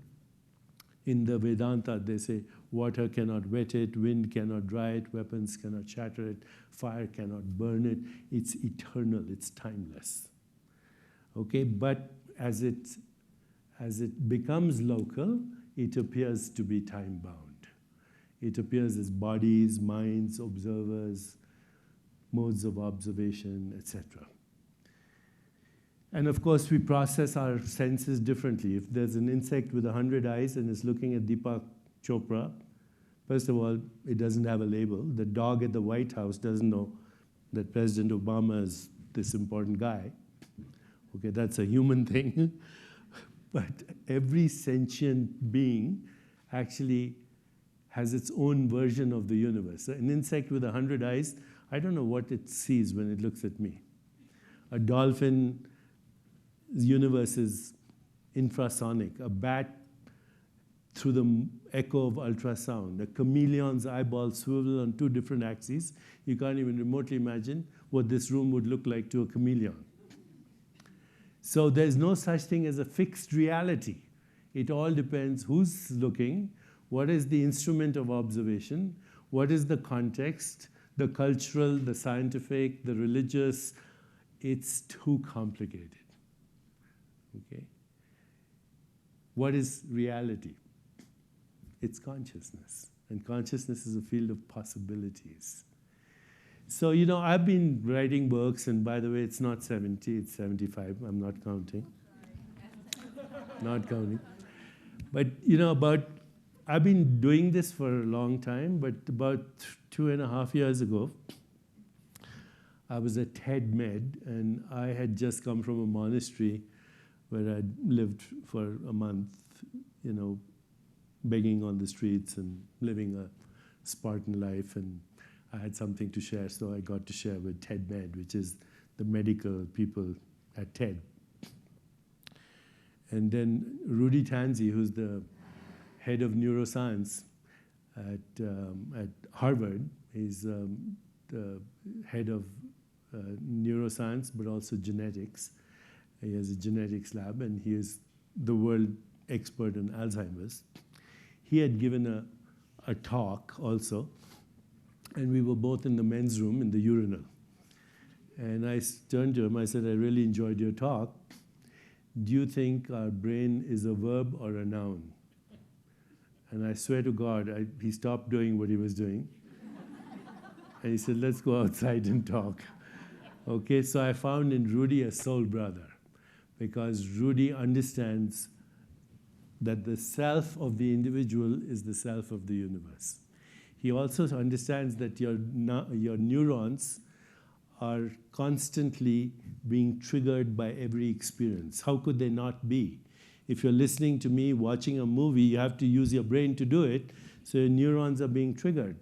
In the Vedanta, they say, water cannot wet it, wind cannot dry it, weapons cannot shatter it, fire cannot burn it. It's eternal, it's timeless. Okay, but as it becomes local, it appears to be time-bound. It appears as bodies, minds, observers, modes of observation, etc. And of course, we process our senses differently. If there's an insect with 100 eyes and is looking at Deepak Chopra, first of all, it doesn't have a label. The dog at the White House doesn't know that President Obama is this important guy. Okay, that's a human thing. But every sentient being actually has its own version of the universe. An insect with 100 eyes, I don't know what it sees when it looks at me. A dolphin's universe is infrasonic. A bat through the echo of ultrasound. A chameleon's eyeballs swivel on two different axes. You can't even remotely imagine what this room would look like to a chameleon. So there's no such thing as a fixed reality. It all depends who's looking, what is the instrument of observation, what is the context, the cultural, the scientific, the religious. It's too complicated. Okay? What is reality? It's consciousness. And consciousness is a field of possibilities. So, I've been writing books, and by the way, it's not 70, it's 75. I'm not counting. Not counting. But, I've been doing this for a long time, but about 2.5 years ago, I was at TED Med, and I had just come from a monastery where I'd lived for a month, begging on the streets and living a Spartan life, and I had something to share, so I got to share with TED Med, which is the medical people at TED. And then Rudy Tanzi, who's the head of neuroscience at Harvard, he's the head of neuroscience, but also genetics. He has a genetics lab, and he is the world expert on Alzheimer's. He had given a talk also, and we were both in the men's room in the urinal. And I turned to him, I said, I really enjoyed your talk. Do you think our brain is a verb or a noun? And I swear to God, he stopped doing what he was doing. And he said, let's go outside and talk. Okay, so I found in Rudy a soul brother, because Rudy understands that the self of the individual is the self of the universe. He also understands that your neurons are constantly being triggered by every experience. How could they not be? If you're listening to me, watching a movie, you have to use your brain to do it, so your neurons are being triggered.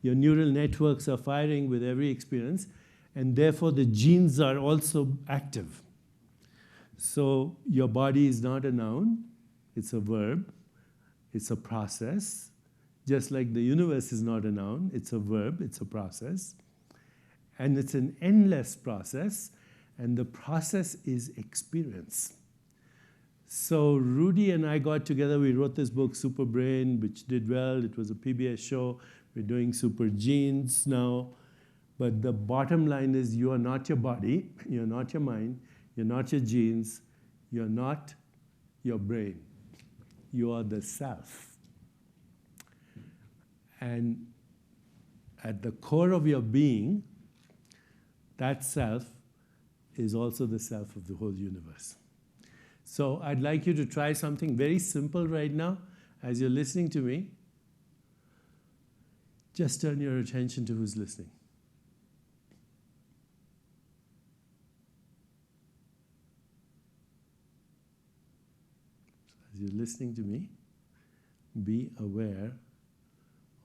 Your neural networks are firing with every experience, and therefore the genes are also active. So your body is not a noun, it's a verb, it's a process. Just like the universe is not a noun, it's a verb, it's a process. And it's an endless process, and the process is experience. So Rudy and I got together, we wrote this book, Super Brain, which did well. It was a PBS show. We're doing Super Genes now. But the bottom line is, you are not your body, you're not your mind, you're not your genes, you're not your brain. You are the self. And at the core of your being, that self is also the self of the whole universe. So I'd like you to try something very simple right now. As you're listening to me, just turn your attention to who's listening. As you're listening to me, be aware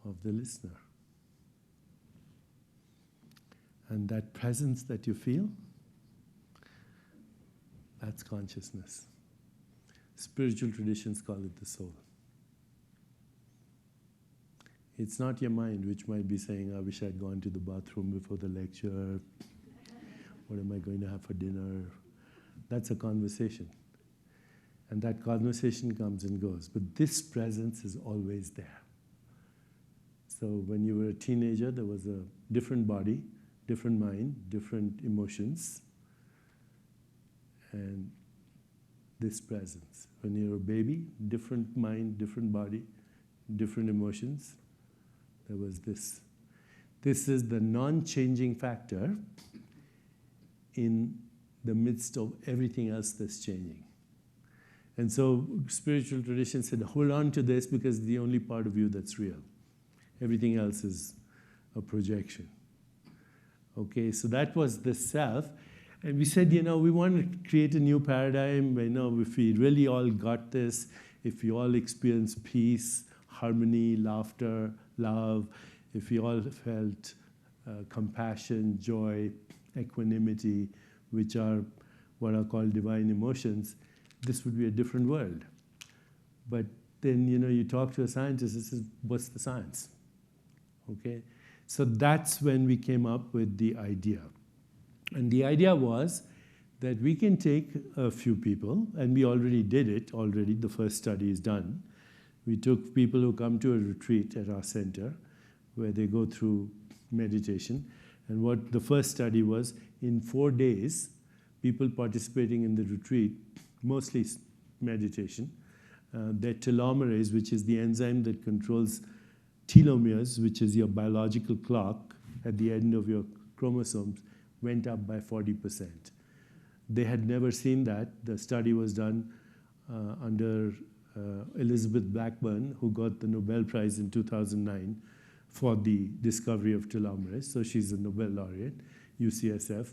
of the listener. And that presence that you feel, that's consciousness. Spiritual traditions call it the soul. It's not your mind, which might be saying, I wish I'd gone to the bathroom before the lecture. What am I going to have for dinner? That's a conversation. And that conversation comes and goes. But this presence is always there. So when you were a teenager, there was a different body, different mind, different emotions, and this presence. When you're a baby, different mind, different body, different emotions. There was this. This is the non-changing factor in the midst of everything else that's changing. And so spiritual tradition said, hold on to this because it's the only part of you that's real. Everything else is a projection. Okay, so that was the self. And we said, we want to create a new paradigm. If we really all got this, if we all experience peace, harmony, laughter, love, if we all felt compassion, joy, equanimity, which are what are called divine emotions, this would be a different world. But then, you talk to a scientist, this is, what's the science? Okay? So that's when we came up with the idea. And the idea was that we can take a few people, and we already did it already, the first study is done. We took people who come to a retreat at our center, where they go through meditation. And what the first study was, in 4 days, people participating in the retreat, mostly meditation, their telomeres, which is the enzyme that controls telomeres, which is your biological clock at the end of your chromosomes, went up by 40%. They had never seen that. The study was done under Elizabeth Blackburn, who got the Nobel Prize in 2009 for the discovery of telomeres. So she's a Nobel laureate, UCSF.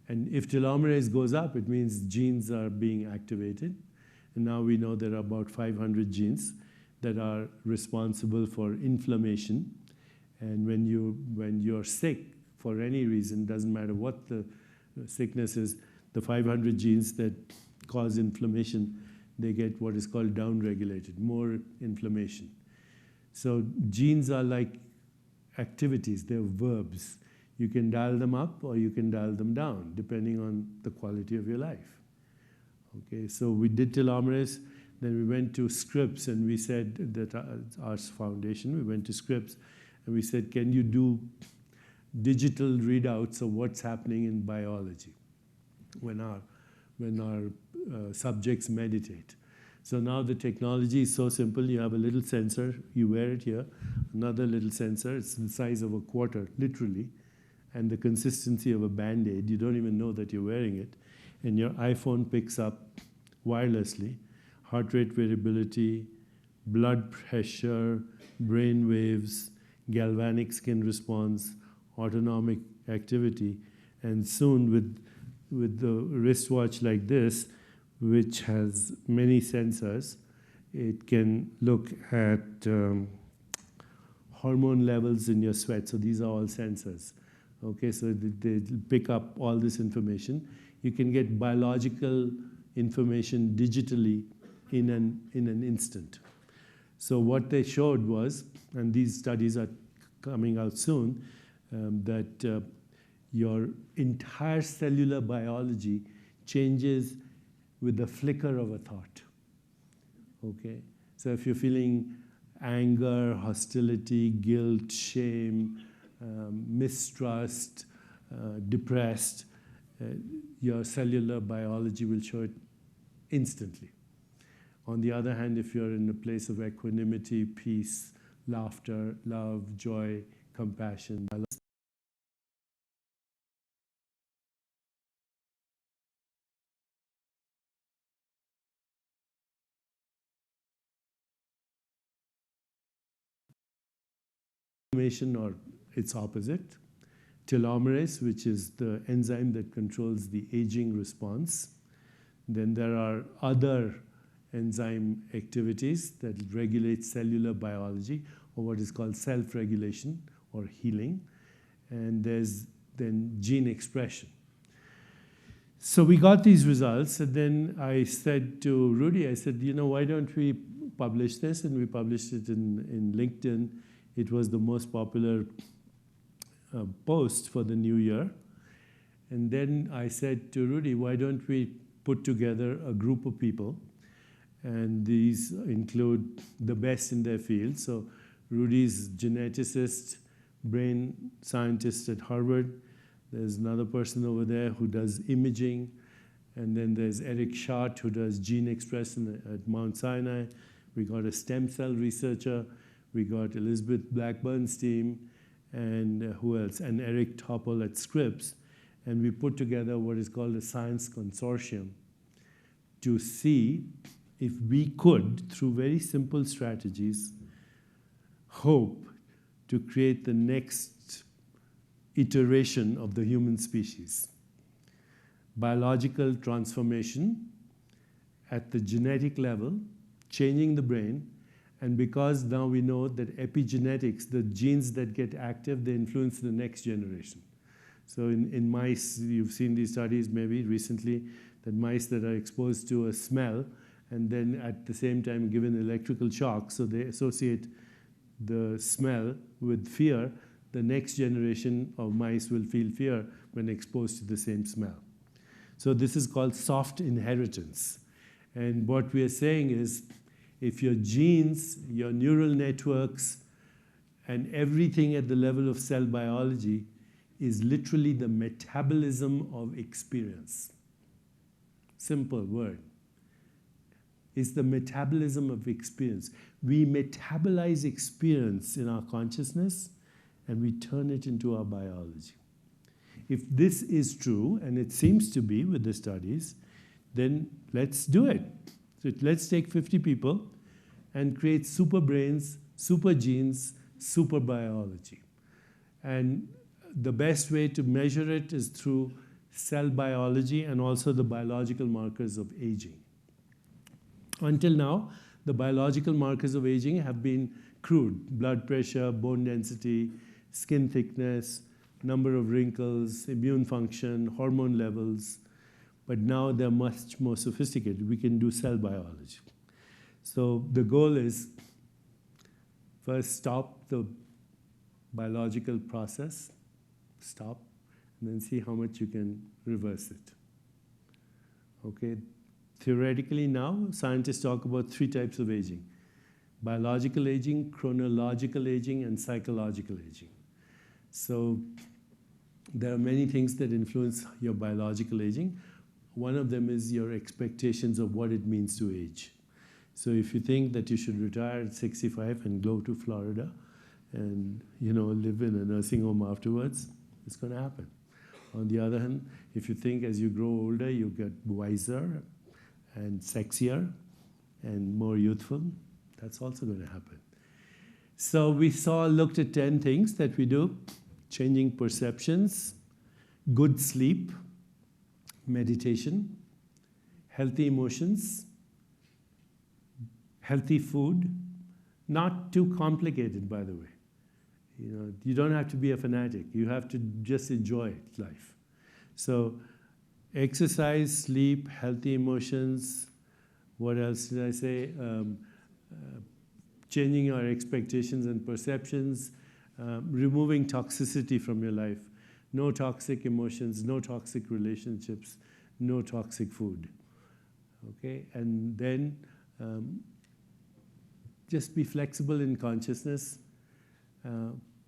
And if telomerase goes up, it means genes are being activated. And now we know there are about 500 genes that are responsible for inflammation. And when you're sick for any reason, doesn't matter what the sickness is, the 500 genes that cause inflammation, they get what is called downregulated, more inflammation. So genes are like activities, they're verbs. You can dial them up or you can dial them down, depending on the quality of your life. Okay, so we did telomeres, then we went to Scripps, and we said that our foundation, we went to Scripps, and we said, can you do digital readouts of what's happening in biology when our subjects meditate? So now the technology is so simple. You have a little sensor, you wear it here, another little sensor, it's the size of a quarter, literally, and the consistency of a Band-Aid. You don't even know that you're wearing it. And your iPhone picks up wirelessly heart rate variability, blood pressure, brain waves, galvanic skin response, autonomic activity, and soon with the wristwatch like this, which has many sensors, it can look at hormone levels in your sweat. So these are all sensors. Okay, so they pick up all this information. You can get biological information digitally in an instant. So what they showed was, and these studies are coming out soon, that your entire cellular biology changes with the flicker of a thought. Okay, so if you're feeling anger, hostility, guilt, shame, mistrust, depressed, your cellular biology will show it instantly. On the other hand, if you're in a place of equanimity, peace, laughter, love, joy, compassion, inflammation, or its opposite, telomerase, which is the enzyme that controls the aging response. Then there are other enzyme activities that regulate cellular biology, or what is called self-regulation or healing. And there's then gene expression. So we got these results, and then I said to Rudy, I said, you know, why don't we publish this? And we published it in LinkedIn. It was the most popular post for the new year. And then I said to Rudy, why don't we put together a group of people? And these include the best in their field. So Rudy's geneticist, brain scientist at Harvard. There's another person over there who does imaging. And then there's Eric Schott, who does gene expression at Mount Sinai. We got a stem cell researcher. We got Elizabeth Blackburn's team. And who else? And Eric Topol at Scripps. And we put together what is called a science consortium to see if we could, through very simple strategies, hope to create the next iteration of the human species. Biological transformation at the genetic level, changing the brain, and because now we know that epigenetics, the genes that get active, they influence the next generation. So in mice, you've seen these studies maybe recently, that mice that are exposed to a smell and then at the same time given electrical shock, so they associate the smell with fear, the next generation of mice will feel fear when exposed to the same smell. So this is called soft inheritance. And what we are saying is, if your genes, your neural networks, and everything at the level of cell biology is literally the metabolism of experience. Simple word. It's the metabolism of experience. We metabolize experience in our consciousness and we turn it into our biology. If this is true, and it seems to be with the studies, then let's do it. So let's take 50 people and create super brains, super genes, super biology. And the best way to measure it is through cell biology and also the biological markers of aging. Until now, the biological markers of aging have been crude: blood pressure, bone density, skin thickness, number of wrinkles, immune function, hormone levels. but now they're much more sophisticated. We can do cell biology. So the goal is first stop the biological process, stop, and then see how much you can reverse it. Okay? Theoretically now, scientists talk about 3 types of aging: biological aging, chronological aging, and psychological aging. So there are many things that influence your biological aging. One of them is your expectations of what it means to age. So if you think that you should retire at 65 and go to Florida and live in a nursing home afterwards, it's going to happen. On the other hand, if you think as you grow older you get wiser and sexier and more youthful, that's also going to happen. So we looked at 10 things that we do: changing perceptions, good sleep, meditation, healthy emotions, healthy food, not too complicated, by the way. You don't have to be a fanatic. You have to just enjoy life. So exercise, sleep, healthy emotions. What else did I say? Changing our expectations and perceptions, removing toxicity from your life. No toxic emotions, no toxic relationships, no toxic food. Okay? And then just be flexible in consciousness.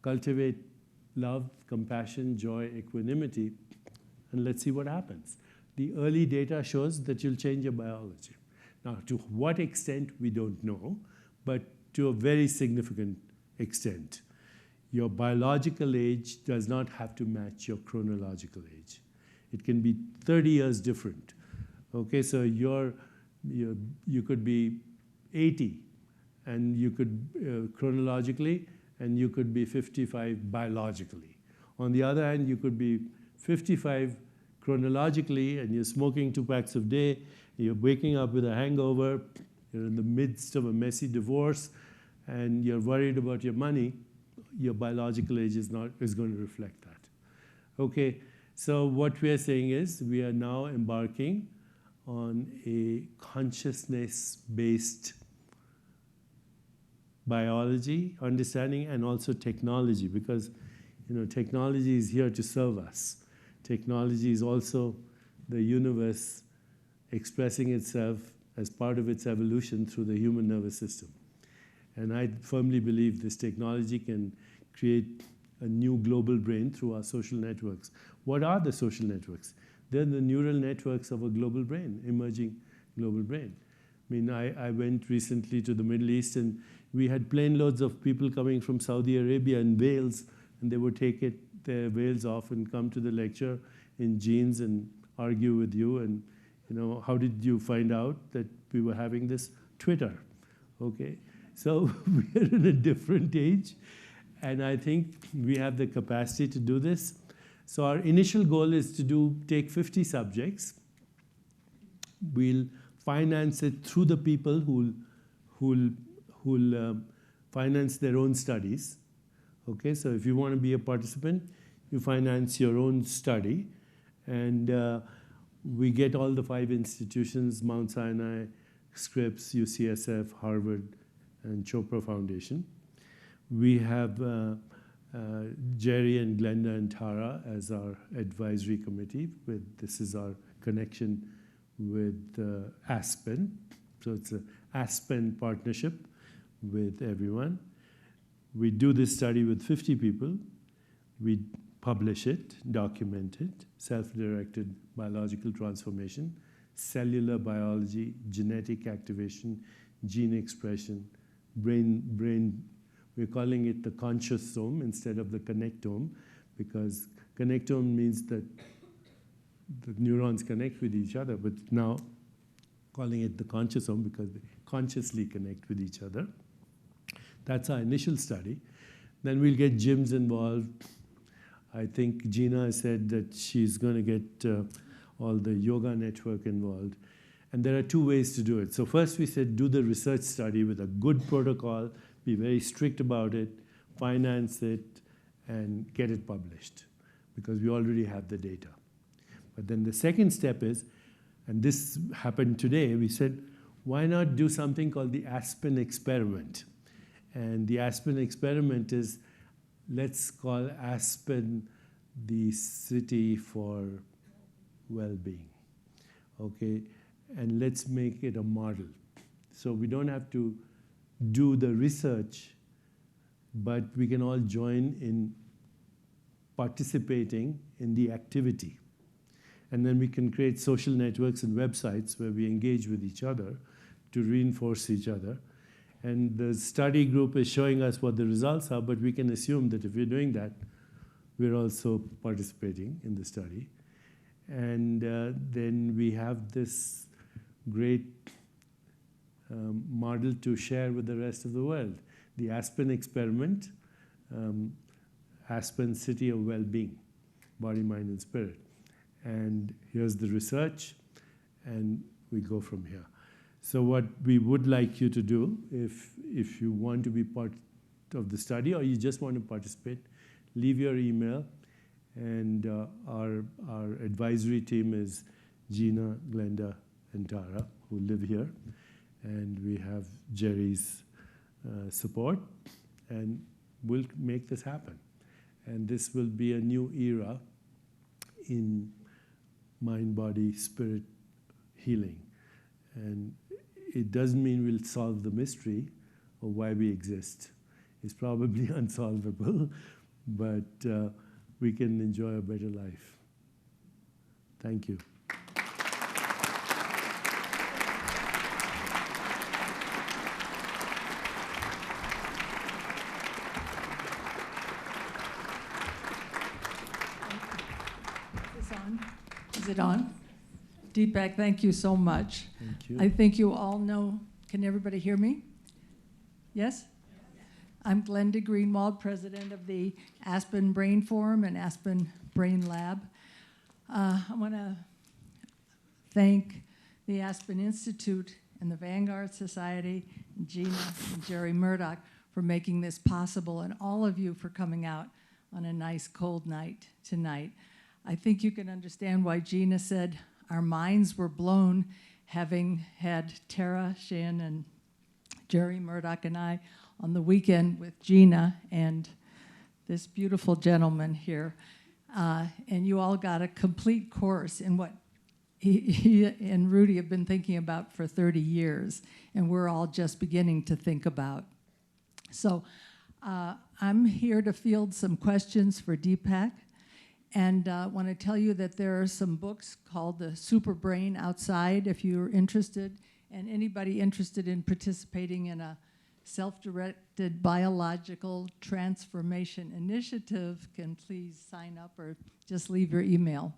Cultivate love, compassion, joy, equanimity, and let's see what happens. The early data shows that you'll change your biology. Now, to what extent, we don't know, but to a very significant extent. Your biological age does not have to match your chronological age. It can be 30 years different. Okay, so you could be 80, and you could chronologically, and you could be 55 biologically. On the other hand, you could be 55 chronologically, and you're smoking 2 packs a day, you're waking up with a hangover, you're in the midst of a messy divorce, and you're worried about your money. Your biological age is going to reflect that. Okay, so what we are saying is we are now embarking on a consciousness-based biology, understanding, and also technology, because technology is here to serve us. Technology is also the universe expressing itself as part of its evolution through the human nervous system. And I firmly believe this technology can create a new global brain through our social networks. What are the social networks? They're the neural networks of a global brain, emerging global brain. I mean, I went recently to the Middle East, and we had plane loads of people coming from Saudi Arabia and Wales, and they would take their veils off and come to the lecture in jeans and argue with you. And how did you find out that we were having this? Twitter. Okay, so we are in a different age, and I think we have the capacity to do this. So our initial goal is to take 50 subjects. We'll finance it through the people who'll finance their own studies. Okay, so if you want to be a participant, you finance your own study, and we get all the 5 institutions: Mount Sinai, Scripps, UCSF, Harvard, and Chopra Foundation. We have Jerry and Glenda and Tara as our advisory committee. This is our connection with Aspen. So it's an Aspen partnership with everyone. We do this study with 50 people. We publish it, document it: self-directed biological transformation, cellular biology, genetic activation, gene expression, brain. We're calling it the consciosome instead of the connectome, because connectome means that the neurons connect with each other, but now calling it the consciosome because they consciously connect with each other. That's our initial study. Then we'll get gyms involved. I think Gina said that she's going to get all the yoga network involved. And there are 2 ways to do it. So first we said do the research study with a good protocol, be very strict about it, finance it, and get it published, because we already have the data. But then the second step is And this happened today. We said, why not do something called the Aspen experiment? And the Aspen experiment is, let's call Aspen the city for well-being, okay? And let's make it a model. So we don't have to do the research, but we can all join in participating in the activity. And then we can create social networks and websites where we engage with each other to reinforce each other. And the study group is showing us what the results are, but we can assume that if we're doing that, we're also participating in the study. And then we have this great model to share with the rest of the world. The Aspen experiment, Aspen City of Well-Being, Body, Mind, and Spirit. And here's the research, and we go from here. So what we would like you to do, if you want to be part of the study or you just want to participate, leave your email. And our advisory team is Gina, Glenda, and Tara, who live here. And we have Jerry's support, and we'll make this happen. And this will be a new era in mind, body, spirit healing. And it doesn't mean we'll solve the mystery of why we exist. It's probably unsolvable, but we can enjoy a better life. Thank you. Is it on? Deepak, thank you so much. Thank you. I think you all know, can everybody hear me? Yes? I'm Glenda Greenwald, president of the Aspen Brain Forum and Aspen Brain Lab. I want to thank the Aspen Institute and the Vanguard Society, and Gina and Jerry Murdoch for making this possible, and all of you for coming out on a nice cold night tonight. I think you can understand why Gina said our minds were blown, having had Tara, Shin, and Jerry Murdoch and I on the weekend with Gina and this beautiful gentleman here. And you all got a complete course in what he and Rudy have been thinking about for 30 years, and we're all just beginning to think about. So I'm here to field some questions for Deepak. And I want to tell you that there are some books called The Super Brain outside if you're interested. And anybody interested in participating in a self-directed biological transformation initiative can please sign up or just leave your email.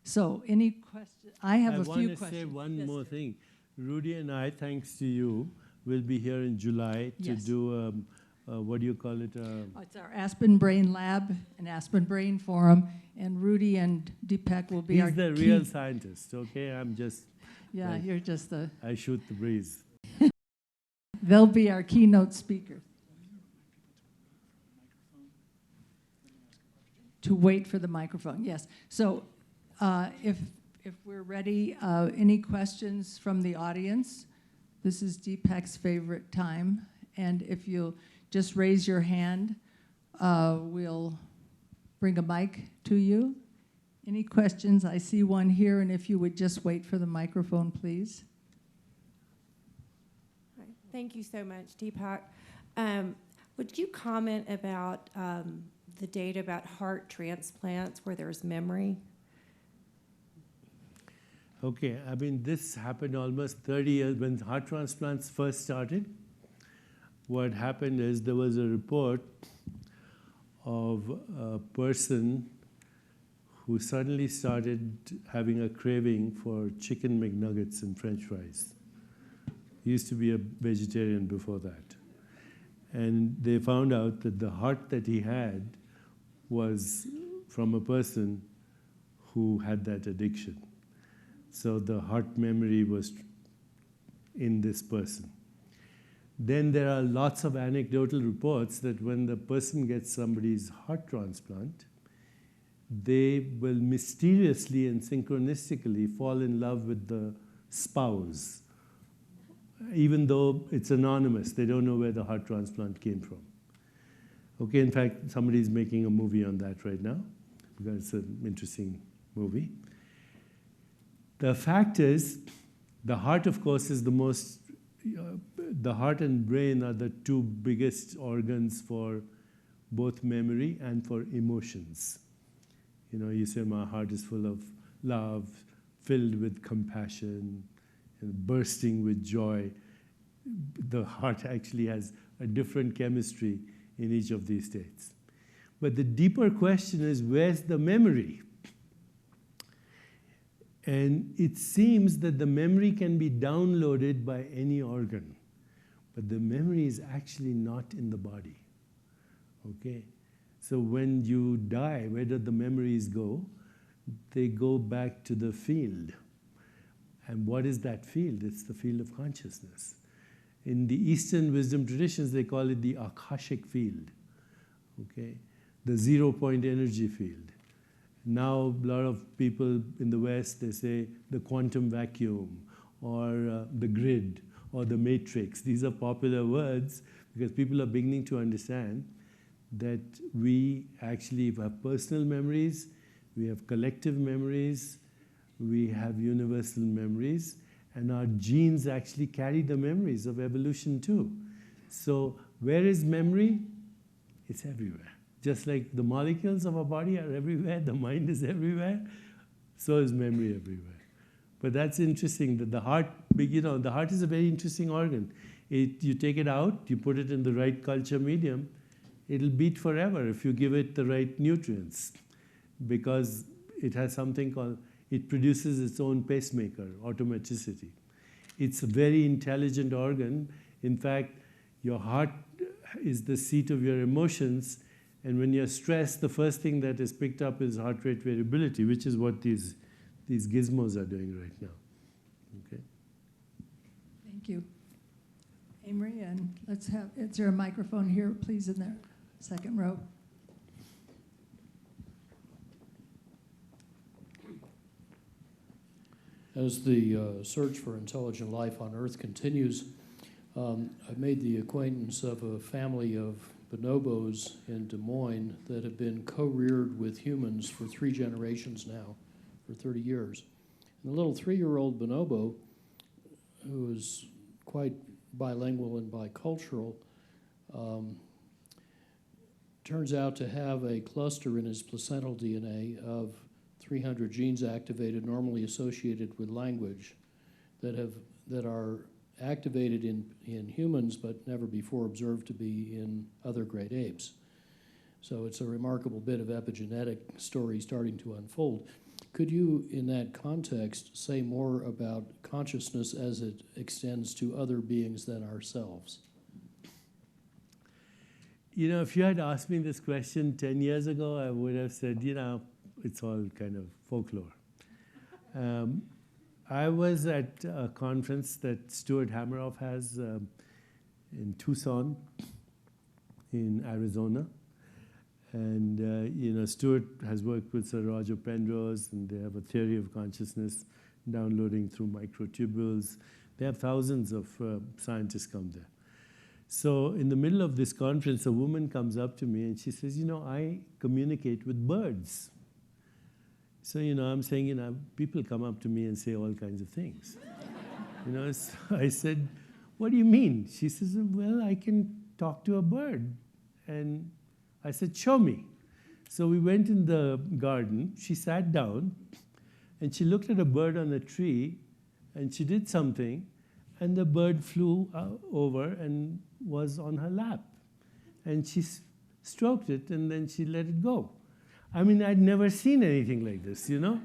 So any questions? I have a few questions. I want to say one Yes, more sir. thing. Rudy and I, thanks to you, will be here in July to Yes. do what do you call it? It's our Aspen Brain Lab and Aspen Brain Forum, and Rudy and Deepak will be our He's the key. real scientist, okay? I'm just, Yeah, Right. you're just the. I shoot the breeze. They'll be our keynote speakers. To wait for the microphone, yes. So if we're ready, any questions from the audience? This is Deepak's favorite time. And if you'll just raise your hand, we'll bring a mic to you. Any questions? I see one here, and if you would just wait for the microphone, please. Hi. Thank you so much, Deepak. Would you comment about the data about heart transplants where there's memory? Okay, I mean, this happened almost 30 years when heart transplants first started. What happened is there was a report of a person who suddenly started having a craving for chicken McNuggets and French fries. He used to be a vegetarian before that. And they found out that the heart that he had was from a person who had that addiction. So the heart memory was in this person. Then there are lots of anecdotal reports that when the person gets somebody's heart transplant, they will mysteriously and synchronistically fall in love with the spouse, even though it's anonymous. They don't know where the heart transplant came from. Okay, in fact, somebody's making a movie on that right now, because it's an interesting movie. The fact is, the heart, of course, is the most, the heart and brain are the two biggest organs for both memory and for emotions. You know, you say my heart is full of love, filled with compassion, and bursting with joy. The heart actually has a different chemistry in each of these states. But the deeper question is, where's the memory? And it seems that the memory can be downloaded by any organ, but the memory is actually not in the body. Okay? So when you die, where do the memories go? They go back to the field. And what is that field? It's the field of consciousness. In the Eastern wisdom traditions, they call it the Akashic field, okay? The zero-point energy field. Now, a lot of people in the West, they say the quantum vacuum, or the grid, or the matrix. These are popular words because people are beginning to understand that we actually have personal memories, we have collective memories, we have universal memories, and our genes actually carry the memories of evolution too. So where is memory? It's everywhere. Just like the molecules of our body are everywhere, the mind is everywhere, so is memory everywhere. But that's interesting that the heart, you know, the heart is a very interesting organ. You take it out, you put it in the right culture medium, it'll beat forever if you give it the right nutrients, because it has something called, it produces its own pacemaker, automaticity. It's a very intelligent organ. In fact, your heart is the seat of your emotions, and when you're stressed, the first thing that is picked up is heart rate variability, which is what these gizmos are doing right now. Okay. Thank you. Amory, and is there a microphone here, please, in there, second row? As the search for intelligent life on Earth continues, I've made the acquaintance of a family of bonobos in Des Moines that have been co-reared with humans for 3 generations now, for 30 years. And the little 3-year-old bonobo, who is quite bilingual and bicultural, turns out to have a cluster in his placental DNA of 300 genes activated, normally associated with language, that are activated in humans but never before observed to be in other great apes. So it's a remarkable bit of epigenetic story starting to unfold. Could you, in that context, say more about consciousness as it extends to other beings than ourselves? You know, if you had asked me this question 10 years ago, I would have said, you know, it's all kind of folklore. I was at a conference that Stuart Hameroff has in Tucson, in Arizona. And, you know, Stuart has worked with Sir Roger Penrose, and they have a theory of consciousness downloading through microtubules. They have thousands of scientists come there. So in the middle of this conference, a woman comes up to me and she says, you know, I communicate with birds. So, you know, I'm saying, you know, people come up to me and say all kinds of things. You know, so I said, what do you mean? She says, well, I can talk to a bird. And I said, show me. So we went in the garden. She sat down, and she looked at a bird on a tree, and she did something, and the bird flew over and was on her lap. And she stroked it, and then she let it go. I mean, I'd never seen anything like this, you know?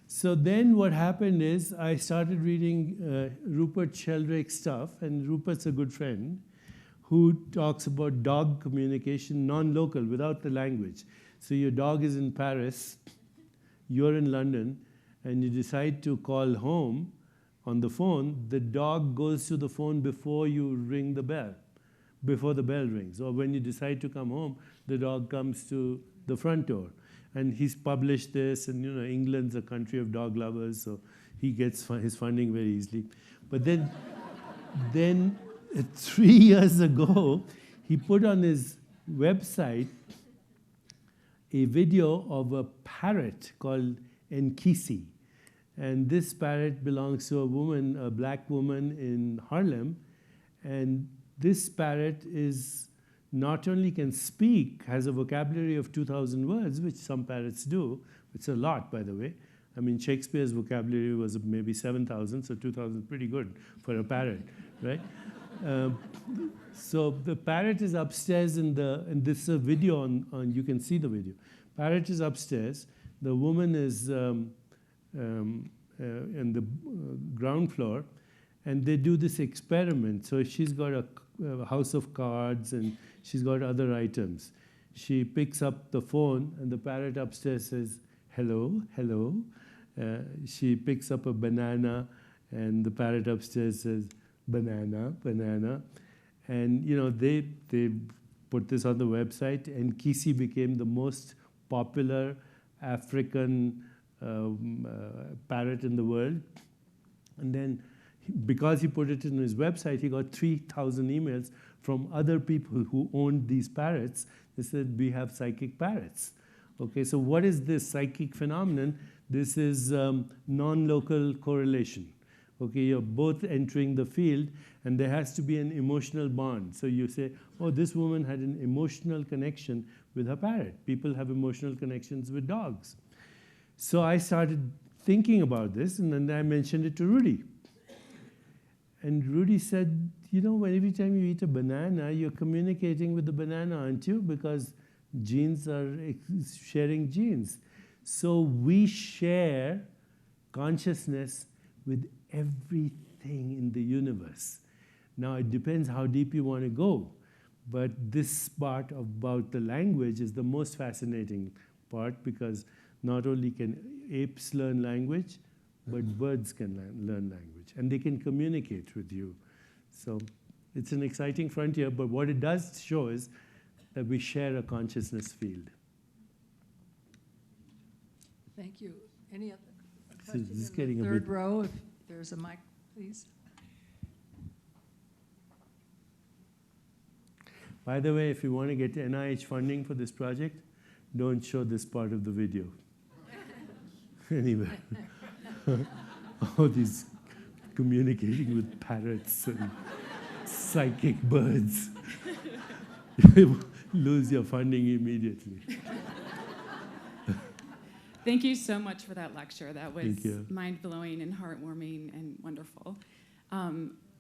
So then what happened is I started reading Rupert Sheldrake's stuff, and Rupert's a good friend, who talks about dog communication, non-local, without the language. So your dog is in Paris, you're in London, and you decide to call home on the phone. The dog goes to the phone before you ring the bell, before the bell rings. Or when you decide to come home, the dog comes to the front door. And he's published this, and England's a country of dog lovers, so he gets his funding very easily. But then 3 years ago, he put on his website a video of a parrot called Enkisi. And this parrot belongs to a woman, a black woman in Harlem. And this parrot is not only can speak, has a vocabulary of 2,000 words, which some parrots do. It's a lot, by the way. I mean, Shakespeare's vocabulary was maybe 7,000, so 2,000 is pretty good for a parrot, right? So the parrot is upstairs and this is a video on, you can see the video. Parrot is upstairs. The woman is in the ground floor, and they do this experiment. So she's got a house of cards, and she's got other items. She picks up the phone, and the parrot upstairs says, hello, hello. She picks up a banana, and the parrot upstairs says, banana, banana. And they put this on the website, and Kisi became the most popular African parrot in the world. And then because he put it in his website, he got 3,000 emails from other people who owned these parrots. They said, we have psychic parrots. Okay, so what is this psychic phenomenon? This is non-local correlation. Okay, you're both entering the field, and there has to be an emotional bond. So you say, oh, this woman had an emotional connection with her parrot. People have emotional connections with dogs. So I started thinking about this, and then I mentioned it to Rudy. And Rudy said, every time you eat a banana, you're communicating with the banana, aren't you? Because genes are sharing genes. So we share consciousness with everything in the universe. Now, it depends how deep you want to go. But this part about the language is the most fascinating part, because not only can apes learn language, but birds can learn language. And they can communicate with you. So it's an exciting frontier, but what it does show is that we share a consciousness field. Thank you. Any other So questions? this is In getting the a third bit- row, if there's a mic, please. By the way, if you want to get NIH funding for this project, don't show this part of the video. Anyway. All these communicating with parrots and psychic birds. You lose your funding immediately. Thank you so much for that lecture. That was Thank you. mind-blowing and heartwarming and wonderful.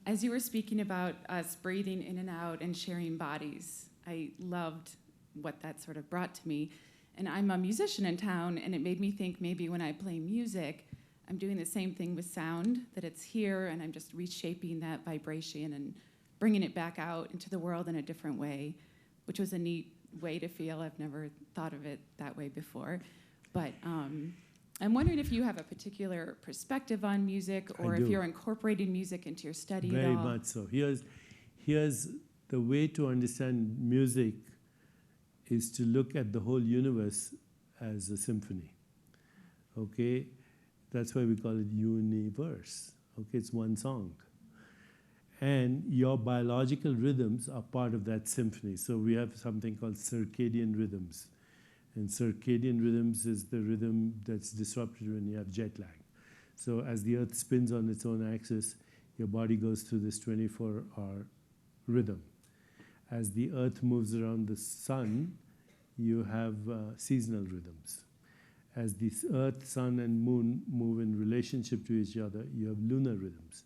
As you were speaking about us breathing in and out and sharing bodies, I loved what that sort of brought to me. And I'm a musician in town, and it made me think maybe when I play music, I'm doing the same thing with sound, that it's here, and I'm just reshaping that vibration and bringing it back out into the world in a different way, which was a neat way to feel. I've never thought of it that way before. But I'm wondering if you have a particular perspective on music, or I if do. you're incorporating music into your study at Very all. much so. Here's the way to understand music is to look at the whole universe as a symphony. Okay? That's why we call it universe. Okay, it's one song. And your biological rhythms are part of that symphony. So we have something called circadian rhythms. And circadian rhythms is the rhythm that's disrupted when you have jet lag. So as the Earth spins on its own axis, your body goes through this 24-hour rhythm. As the Earth moves around the sun, you have seasonal rhythms. As the Earth, sun, and moon move in relationship to each other, you have lunar rhythms.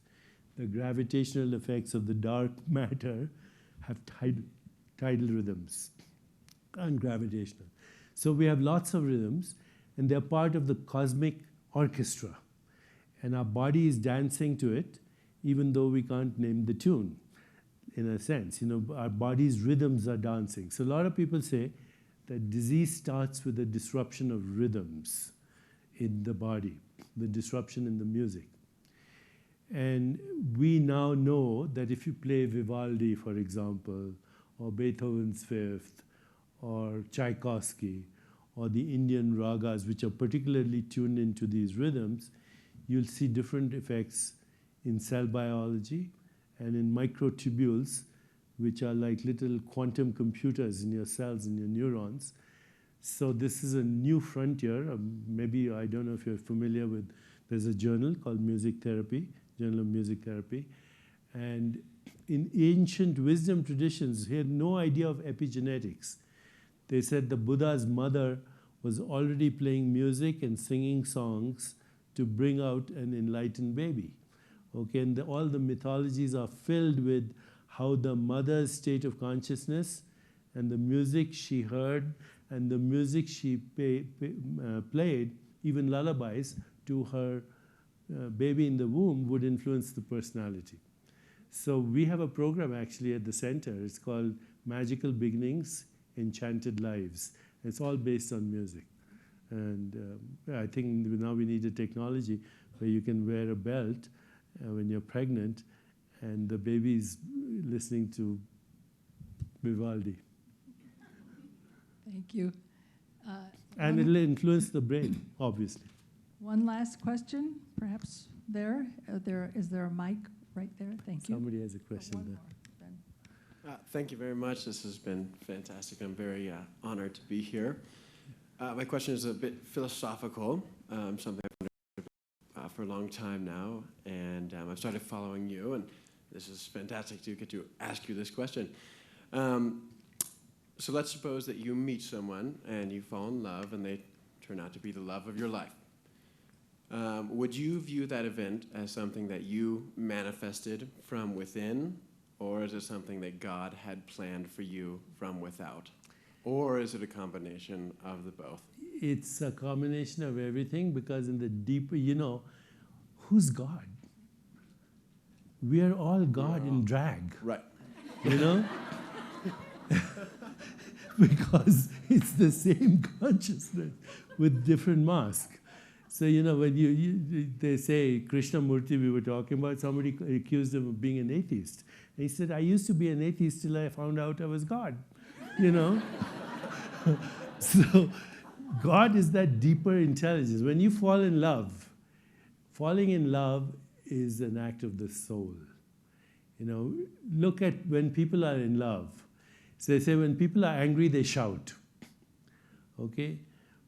The gravitational effects of the dark matter have tidal rhythms and gravitational. So we have lots of rhythms, and they're part of the cosmic orchestra. And our body is dancing to it, even though we can't name the tune, in a sense. Our body's rhythms are dancing. So a lot of people say that disease starts with a disruption of rhythms in the body, the disruption in the music. And we now know that if you play Vivaldi, for example, or Beethoven's Fifth, or Tchaikovsky, or the Indian ragas, which are particularly tuned into these rhythms, you'll see different effects in cell biology and in microtubules, which are like little quantum computers in your cells and your neurons. So this is a new frontier. Maybe, I don't know if you're familiar with, there's a journal called Music Therapy, Journal of Music Therapy. And in ancient wisdom traditions, he had no idea of epigenetics. They said the Buddha's mother was already playing music and singing songs to bring out an enlightened baby. Okay, and all the mythologies are filled with how the mother's state of consciousness and the music she heard and the music she played, even lullabies, to her baby in the womb would influence the personality. So we have a program actually at the center. It's called Magical Beginnings, Enchanted Lives. It's all based on music. And I think now we need a technology where you can wear a belt when you're pregnant and the baby's listening to Vivaldi. Thank you. And it'll influence the brain, obviously. One last question, perhaps there. Is there a mic right there? Thank you. Somebody has a question One there. more, Ben. Thank you very much. This has been fantastic. I'm very honored to be here. My question is a bit philosophical, something I've wondered for a long time now, and I've started following you, and this is fantastic to get to ask you this question. So let's suppose that you meet someone and you fall in love and they turn out to be the love of your life. Would you view that event as something that you manifested from within, or is it something that God had planned for you from without? Or is it a combination of the both? It's a combination of everything, because in the deeper, who's God? We are all God in drag. Right. You know? Because it's the same consciousness with different masks. So, when they say Krishnamurti, we were talking about, somebody accused him of being an atheist. And he said, I used to be an atheist till I found out I was God. So God is that deeper intelligence. When you fall in love, falling in love is an act of the soul. Look at when people are in love. So they say when people are angry, they shout. Okay?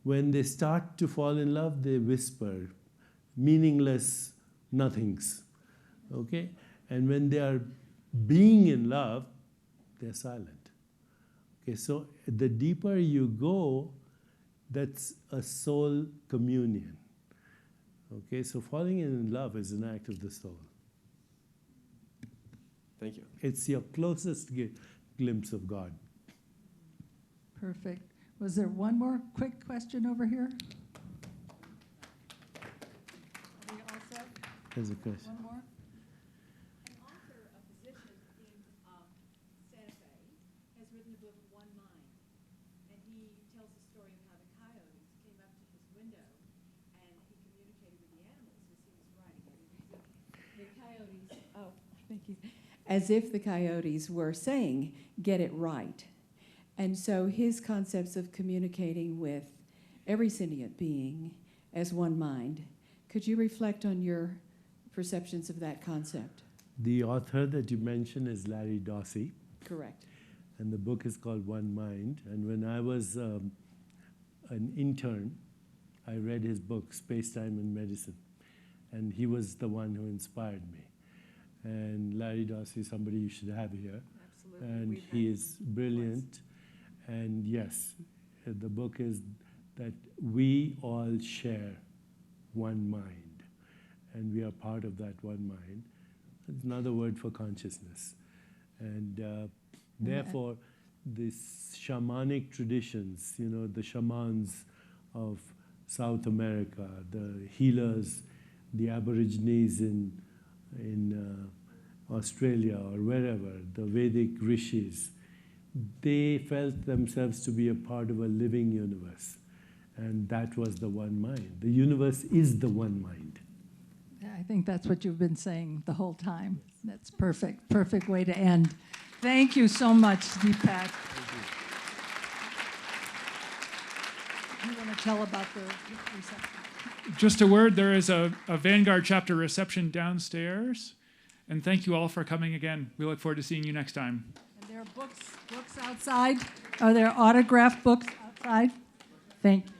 When they start to fall in love, they whisper meaningless nothings. Okay? And when they are being in love, they're silent. Okay, so the deeper you go, that's a soul communion. Okay, so falling in love is an act of the soul. Thank you. It's your closest glimpse of God. Perfect. Was there one more quick question over here? Are we all set? There's a question. One more? An author, a physician in Santa Fe, has written a book, One Mind, and he tells the story of how the coyotes came up to his window and he communicated with the animals as he was writing it. The coyotes, oh, thank you. As if the coyotes were saying, get it right. And so his concepts of communicating with every sentient being as one mind, could you reflect on your perceptions of that concept? The author that you mentioned is Larry Dossey, Correct. and the book is called One Mind. And when I was an intern, I read his book, Space, Time, and Medicine. And he was the one who inspired me. And Larry Dossey is somebody you should have here. Absolutely. And he is brilliant. And yes, the book is that we all share one mind. And we are part of that one mind. It's another word for consciousness. And therefore, these shamanic traditions, the shamans of South America, the healers, the Aborigines in Australia or wherever, the Vedic rishis, they felt themselves to be a part of a living universe. And that was the one mind. The universe is the one mind. I think that's what you've been saying the whole time. That's perfect. Perfect way to end. Thank you so much, Deepak. tell about the reception. Just a word, there is a Vanguard chapter reception downstairs. And thank you all for coming again. We look forward to seeing you next time. And there are books outside. Are there autographed books outside? Thank you.